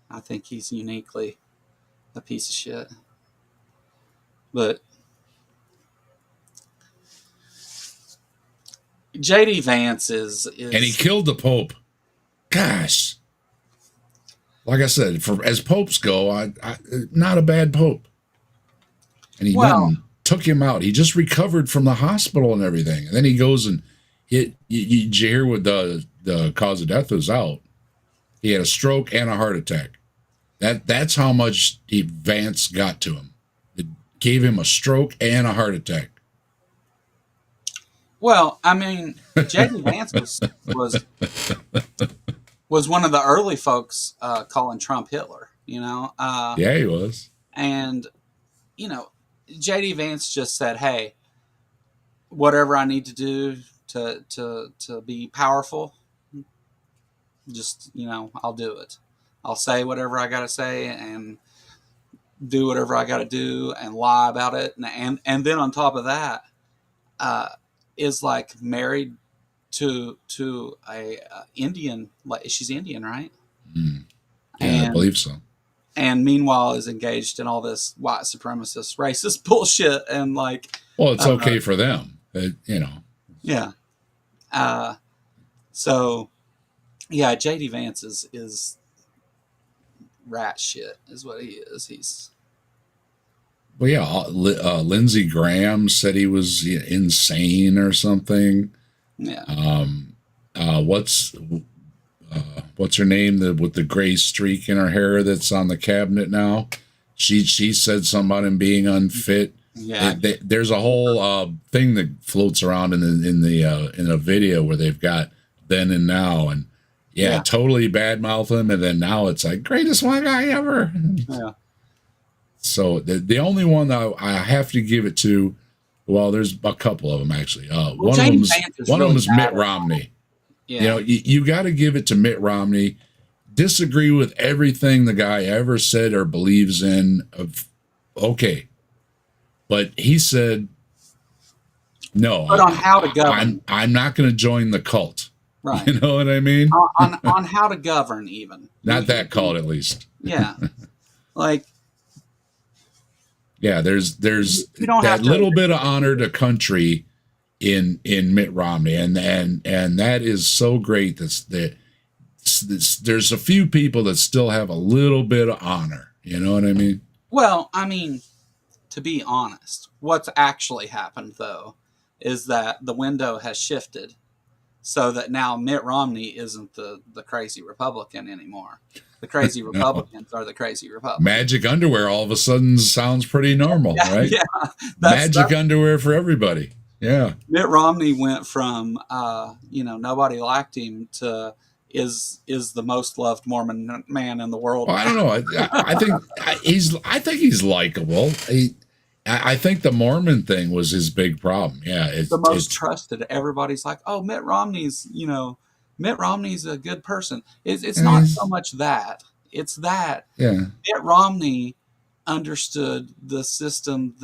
Speaker 1: I think he's uniquely a piece of shit. But JD Vance is
Speaker 2: and he killed the Pope. Gosh. Like I said, as popes go, I not a bad pope. And he went and took him out. He just recovered from the hospital and everything. And then he goes and you hear what the cause of death was out. He had a stroke and a heart attack. That's how much Vance got to him. It gave him a stroke and a heart attack.
Speaker 1: Well, I mean, J.D. Vance was one of the early folks calling Trump Hitler.
Speaker 2: Yeah, he was.
Speaker 1: And J.D. Vance just said, "Hey, whatever I need to do to be powerful, just I'll do it. I'll say whatever I got to say and do whatever I got to do and lie about it, and then on top of that, uh, is like married to a Indian. Like she's Indian, right?
Speaker 2: Mm. Yeah, I
Speaker 1: And
Speaker 2: believe so.
Speaker 1: and meanwhile is engaged in all this white supremacist, racist bullshit, and like,
Speaker 2: Well, it's okay for them,
Speaker 1: yeah. So yeah, JD Vance is rat shit, is what he is. He's
Speaker 2: Well, yeah, Lindsey Graham said he was insane or something.
Speaker 1: yeah.
Speaker 2: What's her name with the gray streak in her hair that's on the cabinet now? She said something about him being unfit.
Speaker 1: Yeah,
Speaker 2: there's a whole thing that floats around in a video where they've got then and now, and yeah. Totally badmouth him, and then now it's like greatest white guy ever.
Speaker 1: Yeah.
Speaker 2: So the only one that I have to give it to, well, there's a couple of them actually. One of them is Mitt Romney.
Speaker 1: Yeah.
Speaker 2: You got to give it to Mitt Romney. Disagree with everything the guy ever said or believes in. Okay, but he said no.
Speaker 1: But on how to govern,
Speaker 2: I'm not going to join the cult.
Speaker 1: Right.
Speaker 2: You know what I mean?
Speaker 1: on how to govern, even
Speaker 2: not that cult, at least.
Speaker 1: Yeah, like.
Speaker 2: Yeah, there's that little bit of honor to country in Mitt Romney, and that is so great. There's a few people that still have a little bit of honor. You know what I mean?
Speaker 1: Well, I mean, to be honest, what's actually happened though is that the window has shifted, so that now Mitt Romney isn't the crazy Republican anymore. The crazy Republicans are the crazy Republicans.
Speaker 2: Magic underwear all of a sudden sounds pretty normal, right?
Speaker 1: Yeah,
Speaker 2: Magic underwear for everybody. Yeah.
Speaker 1: Mitt Romney went from nobody liked him to is the most loved Mormon man in the world.
Speaker 2: Well, I don't know. I think he's likable. I think the Mormon thing was his big problem. Yeah,
Speaker 1: it's the most trusted. Everybody's like, oh, Mitt Romney's a good person. It's not so much that. It's that Mitt Romney understood the system,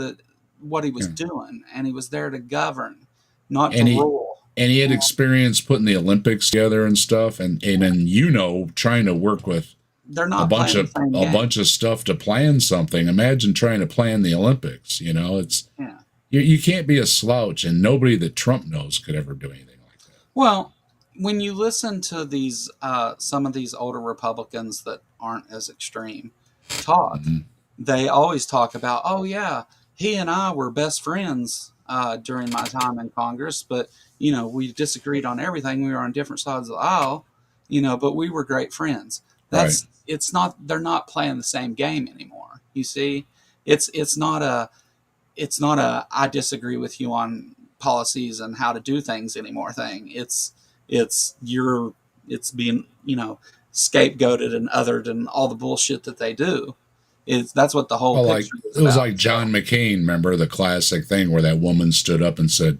Speaker 1: what he was doing, and he was there to govern, not to rule.
Speaker 2: And he had experience putting the Olympics together and stuff, and then trying to work with a bunch of stuff to plan something. Imagine trying to plan the Olympics. It's you can't be a slouch, and nobody that Trump knows could ever do anything like that.
Speaker 1: Well, when you listen to these some of these older Republicans that aren't as extreme talk, they always talk about, oh yeah, he and I were best friends during my time in Congress, but we disagreed on everything. We were on different sides of the aisle, but we were great friends. It's not. They're not playing the same game anymore. You see, it's not a I disagree with you on policies and how to do things anymore thing. It's being scapegoated and othered and all the bullshit that they do. That's what the whole picture is about.
Speaker 2: It was like John McCain, remember the classic thing where that woman stood up and said,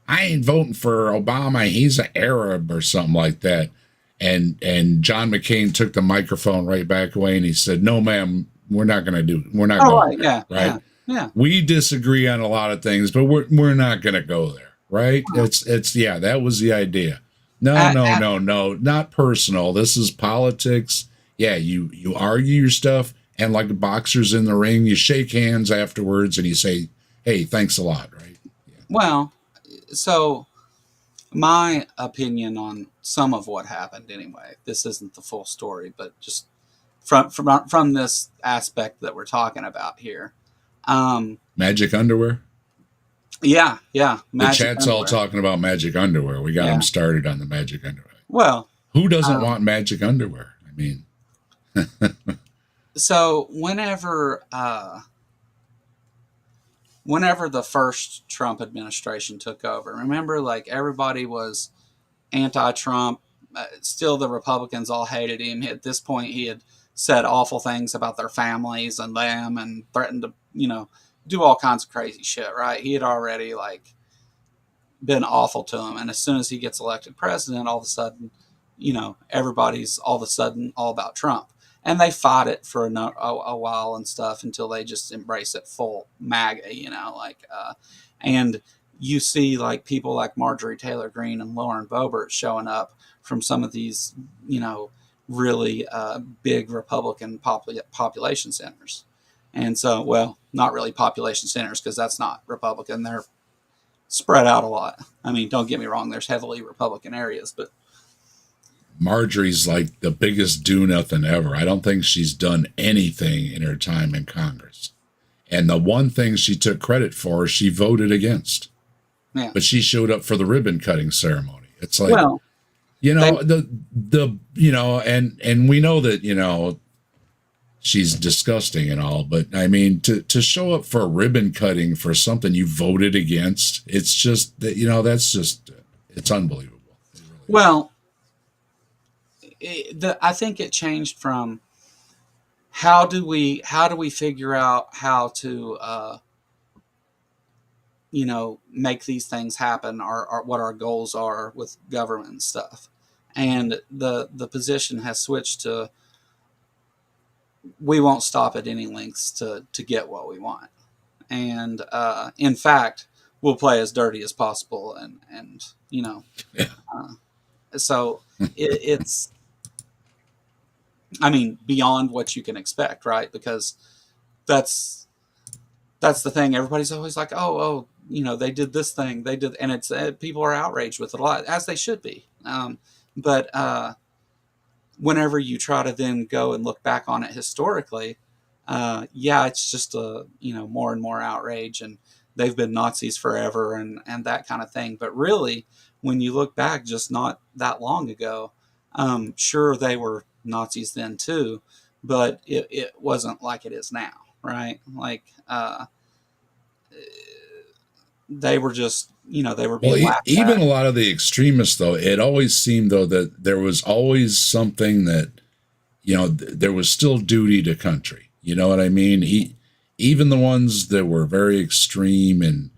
Speaker 2: I ain't voting for Obama, he's an Arab or something like that. And John McCain took the microphone right back away and he said, no, ma'am, we're not going
Speaker 1: right,
Speaker 2: there. Right. Yeah. We disagree on a lot of things, but we're not going to go there. Right. That was the idea. No, not personal. This is politics. Yeah. You argue your stuff, and like boxers in the ring, you shake hands afterwards and you say, hey, thanks a lot. Right. Yeah.
Speaker 1: Well, so my opinion on some of what happened anyway, this isn't the full story, but just from this aspect that we're talking about here.
Speaker 2: Magic underwear?
Speaker 1: Yeah.
Speaker 2: The chat's all talking about magic underwear. We got them started on the magic underwear.
Speaker 1: Well,
Speaker 2: who doesn't want magic underwear? I mean,
Speaker 1: so whenever whenever the first Trump administration took over, remember, like, everybody was anti-Trump. Still, the Republicans all hated him. At this point, he had said awful things about their families and them, and threatened to, do all kinds of crazy shit. Right? He had already, like, been awful to him, and as soon as he gets elected president, all of a sudden, everybody's all of a sudden all about Trump, and they fought it for a while and stuff until they just embrace it full MAGA. And you see, like, people like Marjorie Taylor Greene and Lauren Boebert showing up from some of these, really big Republican population centers. And so, well, not really population centers, because that's not Republican. They're spread out a lot. I mean, don't get me wrong, there's heavily Republican areas, but
Speaker 2: Marjorie's like the biggest do-nothing ever. I don't think she's done anything in her time in Congress. And the one thing she took credit for, she voted against.
Speaker 1: Yeah.
Speaker 2: But she showed up for the ribbon cutting ceremony. It's like,
Speaker 1: well,
Speaker 2: and we know that, she's disgusting and all, but I mean, to show up for a ribbon cutting for something you voted against, it's just that, that's just, it's unbelievable. It really
Speaker 1: well, I think it changed from how do we figure out how to, make these things happen, or what our goals are with government and stuff. And the position has switched to, we won't stop at any lengths to get what we want. And in fact, we'll play as dirty as possible. And
Speaker 2: Yeah.
Speaker 1: So it's, I mean, beyond what you can expect, right? Because that's the thing. Everybody's always like, oh, they did this thing, they did, and it's people are outraged with it a lot, as they should be. But whenever you try to then go and look back on it historically, it's just more and more outrage, and they've been Nazis forever, and that kind of thing. But really, when you look back just not that long ago, sure, they were Nazis then too, but it wasn't like it is now, right? Like, they were just, they were being laughed
Speaker 2: even
Speaker 1: at.
Speaker 2: a lot of the extremists, though, it always seemed, though, that there was always something that, there was still duty to country. You know what I mean? Even the ones that were very extreme and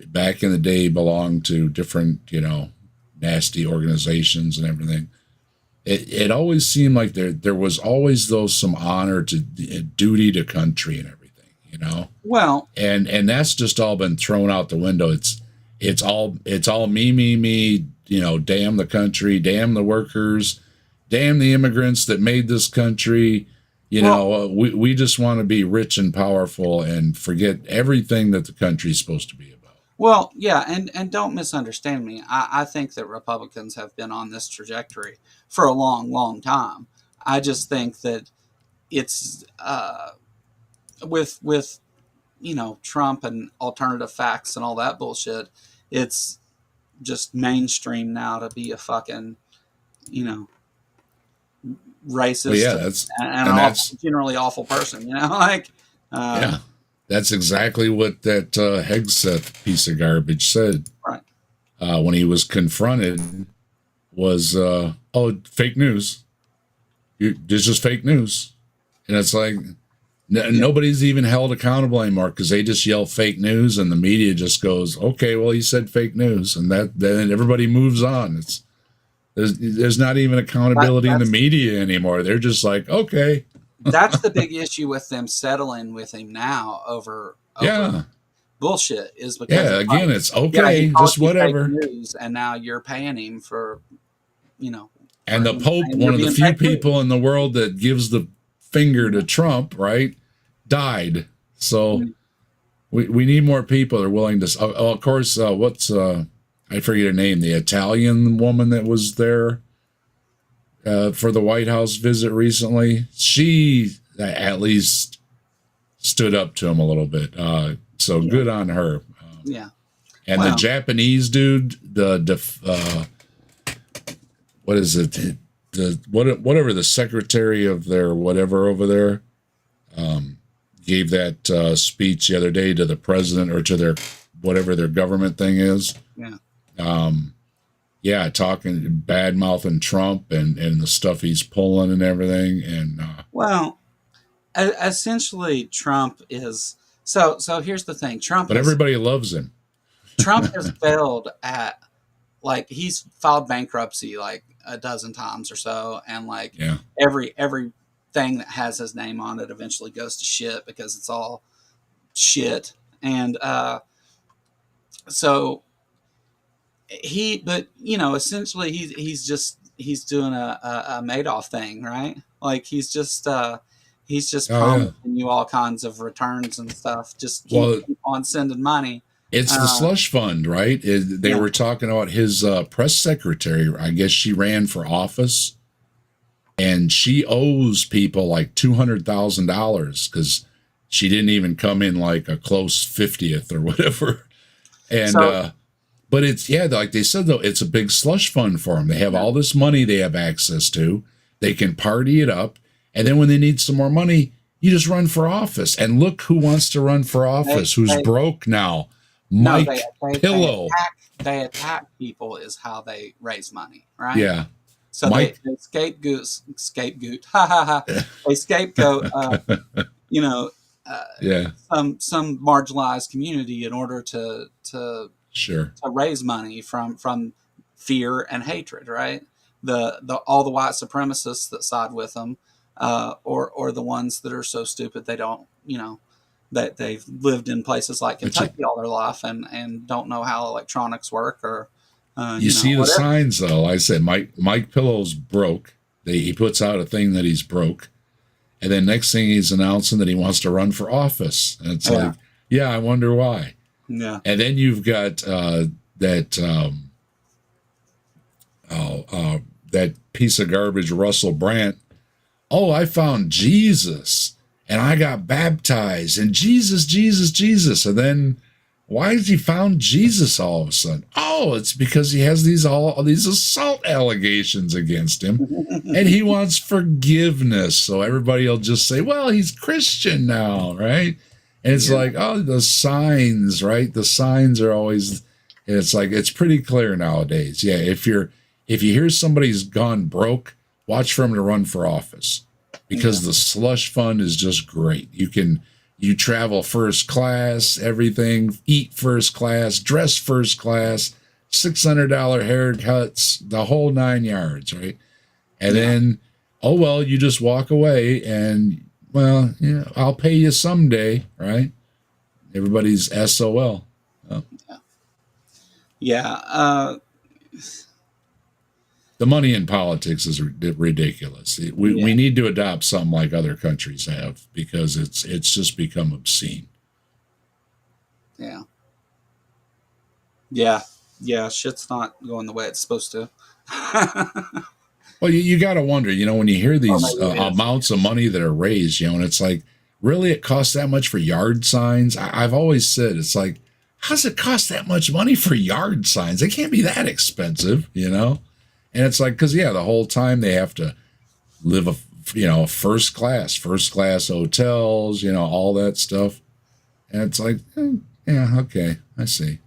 Speaker 2: back in the day belonged to different, nasty organizations and everything. It always seemed like there was always, though, some honor to duty to country and everything.
Speaker 1: Well,
Speaker 2: and that's just all been thrown out the window. It's all me, damn the country, damn the workers, damn the immigrants that made this country. We just want to be rich and powerful and forget everything that the country's supposed to be about.
Speaker 1: Well, yeah, and don't misunderstand me. I think that Republicans have been on this trajectory for a long, long time. I just think that it's with Trump and alternative facts and all that bullshit, it's just mainstream now to be a fucking racist,
Speaker 2: well, yeah,
Speaker 1: and generally awful person.
Speaker 2: That's exactly what that Hegseth piece of garbage said.
Speaker 1: Right.
Speaker 2: When he was confronted, was fake news. This is fake news, and it's like. Nobody's even held accountable anymore because they just yell fake news, and the media just goes, "Okay, well, he said fake news," and then everybody moves on. There's not even accountability in the media anymore. They're just like, "Okay."
Speaker 1: That's the big issue with them settling with him now over bullshit, is because
Speaker 2: again, it's okay, just whatever.
Speaker 1: News, and now you're paying him for,
Speaker 2: And the Pope, one of the few people in the world that gives the finger to Trump, right, died. So we need more people that are willing to. Of course, I forget her name, the Italian woman that was there for the White House visit recently. She at least stood up to him a little bit. So good on her. And the Japanese dude, what is it? Whatever the secretary of their whatever over there, gave that speech the other day to the president or to their whatever their government thing is.
Speaker 1: Yeah.
Speaker 2: Yeah, talking bad mouthing Trump and the stuff he's pulling and everything. And
Speaker 1: Well, essentially, Trump is so. So here's the thing:
Speaker 2: but everybody loves him.
Speaker 1: Trump has failed at, like, he's filed bankruptcy like a dozen times or so, and like
Speaker 2: Yeah.
Speaker 1: everything that has his name on it eventually goes to shit because it's all shit. And so but essentially he's doing a Madoff thing, right? Like he's just promising you all kinds of returns and stuff. Just keep on sending money.
Speaker 2: It's the slush fund, right? They were talking about his press secretary. I guess she ran for office, and she owes people like $200,000 because she didn't even come in like a close 50th or whatever. And but it's like they said though, it's a big slush fund for them. They have all this money they have access to. They can party it up, and then when they need some more money, you just run for office. And look who wants to run for office. Who's broke now? Mike Pillow.
Speaker 1: They attack people is how they raise money, right?
Speaker 2: Yeah.
Speaker 1: So they scapegoat. Ha ha ha. They scapegoat. Some marginalized community in order to raise money from fear and hatred, right? All the white supremacists that side with them, or the ones that are so stupid they don't, that they've lived in places like Kentucky all their life and don't know how electronics work, or
Speaker 2: you see the signs though. I said Mike Pillow's broke. He puts out a thing that he's broke, and then next thing he's announcing that he wants to run for office. And it's like, I wonder why.
Speaker 1: Yeah.
Speaker 2: And then you've got that piece of garbage, Russell Brand. Oh, I found Jesus and I got baptized and Jesus. And then why has he found Jesus all of a sudden? Oh, it's because he has these assault allegations against him and he wants forgiveness. So everybody will just say, well, he's Christian now, right? And it's like, oh, the signs, right? The signs are always, and it's like, it's pretty clear nowadays. Yeah, if you hear somebody's gone broke, watch for him to run for office, because the slush fund is just great. You travel first class, everything, eat first class, dress first class, $600 haircuts, the whole 9 yards, right? And then, you just walk away and, well, I'll pay you someday, right? Everybody's SOL. Oh.
Speaker 1: Yeah.
Speaker 2: The money in politics is ridiculous. We need to adopt something like other countries have, because it's just become obscene.
Speaker 1: Yeah. Yeah. Yeah. Shit's not going the way it's supposed to.
Speaker 2: Well, you got to wonder, when you hear these amounts of money that are raised, and it's like, really, it costs that much for yard signs? I've always said, it's like, how does it cost that much money for yard signs? They can't be that expensive, And it's like, because, the whole time they have to live first class hotels, all that stuff. And it's like, okay, I see.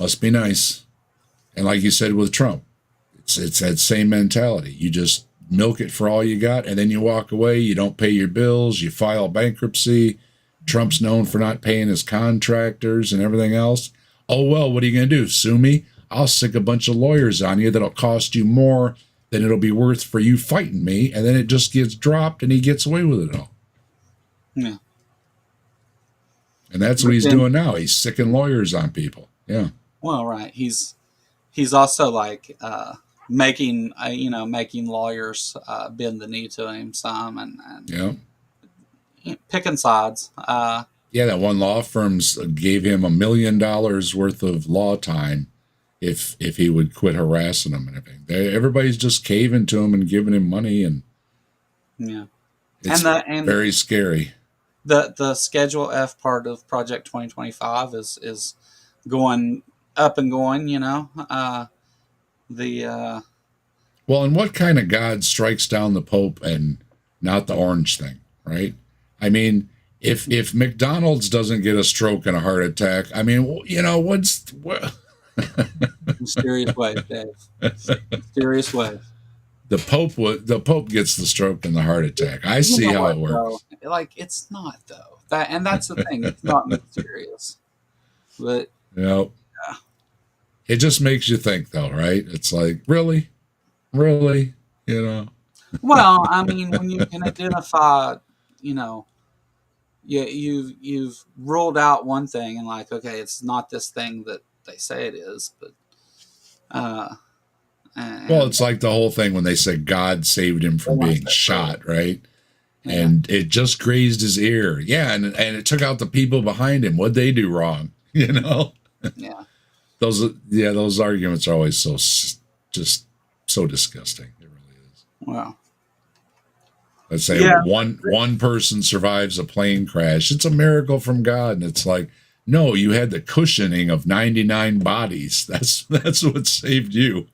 Speaker 2: Must be nice. And like you said with Trump, it's that same mentality. You just milk it for all you got, and then you walk away. You don't pay your bills. You file bankruptcy. Trump's known for not paying his contractors and everything else. Oh, well, what are you going to do? Sue me? I'll stick a bunch of lawyers on you that'll cost you more than it'll be worth for you fighting me. And then it just gets dropped, and he gets away with it all.
Speaker 1: Yeah.
Speaker 2: And that's what he's doing now. He's sicking lawyers on people. Yeah.
Speaker 1: Well, right. He's also like making lawyers bend the knee to him some, and picking sides.
Speaker 2: That one law firm gave him $1 million worth of law time if he would quit harassing them and everything. Everybody's just caving to him and giving him money, and it's very scary.
Speaker 1: The Schedule F part of Project 2025 is going up and going, Well,
Speaker 2: and what kind of God strikes down the Pope and not the orange thing, right? I mean, if McDonald's doesn't get a stroke and a heart attack, I mean, you know, what?
Speaker 1: Mysterious ways, Dave. Mysterious ways.
Speaker 2: The Pope gets the stroke and the heart attack. I
Speaker 1: You
Speaker 2: see
Speaker 1: know
Speaker 2: how
Speaker 1: what,
Speaker 2: it works.
Speaker 1: though? Like, it's not though. That's the thing. It's not mysterious. But
Speaker 2: You know, it just makes you think, though, right? It's like, really, really, you know.
Speaker 1: well, I mean, when you can identify, you know, you've ruled out one thing and like, okay, it's not this thing that they say it is, but uh,
Speaker 2: Well,
Speaker 1: and
Speaker 2: it's like the whole thing when they said God saved him
Speaker 1: they
Speaker 2: from
Speaker 1: want to
Speaker 2: being
Speaker 1: say further.
Speaker 2: shot, right?
Speaker 1: Yeah,
Speaker 2: And it just grazed his ear. Yeah, and it took out the people behind him. What'd they do wrong? You know,
Speaker 1: yeah.
Speaker 2: those arguments are always just so disgusting. It really is.
Speaker 1: Well,
Speaker 2: Let's say
Speaker 1: yeah,
Speaker 2: one person survives a plane crash. It's a miracle from God, and it's like, no, you had the cushioning of 99 bodies. That's what saved you.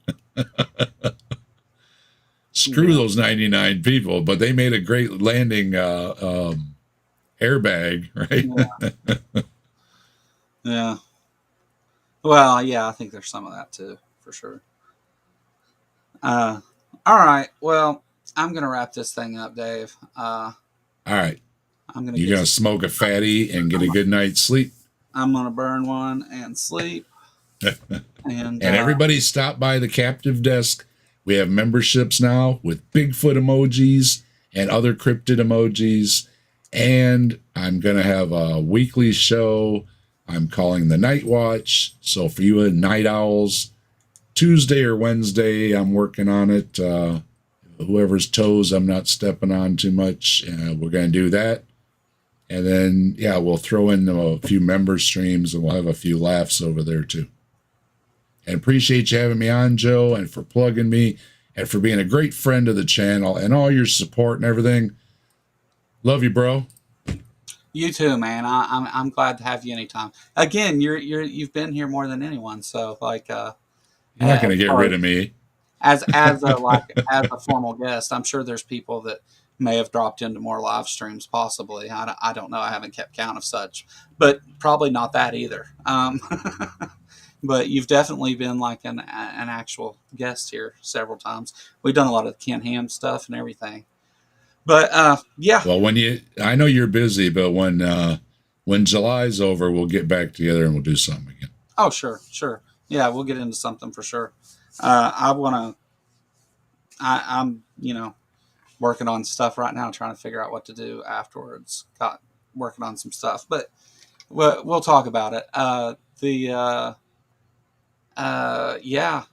Speaker 2: Screw
Speaker 1: yeah,
Speaker 2: those 99 people, but they made a great landing airbag, right?
Speaker 1: yeah. Well, yeah, I think there's some of that too, for sure. Uh, all right. Well, I'm gonna wrap this thing up, Dave.
Speaker 2: All right.
Speaker 1: I'm gonna
Speaker 2: You're
Speaker 1: get.
Speaker 2: going to smoke a fatty and get a good night's sleep.
Speaker 1: I'm gonna burn one and sleep. And
Speaker 2: And everybody stop by the captive desk. We have memberships now with Bigfoot emojis and other cryptid emojis. And I'm going to have a weekly show I'm calling the Night Watch. So for you night owls, Tuesday or Wednesday, I'm working on it. Whoever's toes I'm not stepping on too much. We're going to do that. And then, yeah, we'll throw in a few member streams and we'll have a few laughs over there too. And appreciate you having me on, Joe, and for plugging me and for being a great friend of the channel and all your support and everything. Love you, bro.
Speaker 1: you too, man. I'm glad to have you anytime. Again, you've been here more than anyone, so like
Speaker 2: You're not going
Speaker 1: as
Speaker 2: to get
Speaker 1: far
Speaker 2: rid of me.
Speaker 1: as a as a formal guest, I'm sure there's people that may have dropped into more live streams, possibly. I don't know. I haven't kept count of such, but probably not that either. But you've definitely been like an actual guest here several times. We've done a lot of Ken Ham stuff and everything. But yeah.
Speaker 2: Well, I know you're busy, but when July's over, we'll get back together and we'll do something again.
Speaker 1: Oh, sure, sure. Yeah, we'll get into something for sure. I want to. I'm working on stuff right now, trying to figure out what to do afterwards. Got working on some stuff, but we'll talk about it. Yeah,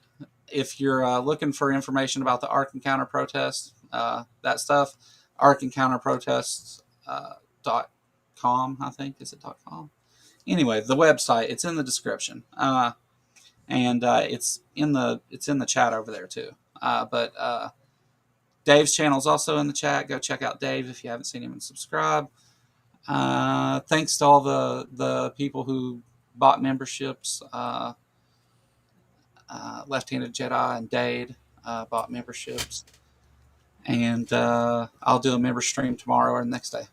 Speaker 1: if you're looking for information about the Ark Encounter protest, that stuff, arkencounterprotests.com, I think. Is it .com? Anyway, the website, it's in the description. And it's in the chat over there too. But Dave's channel is also in the chat. Go check out Dave if you haven't seen him and subscribe. Thanks to all the people who bought memberships. Left-Handed Jedi and Dade bought memberships. And I'll do a member stream tomorrow or the next day.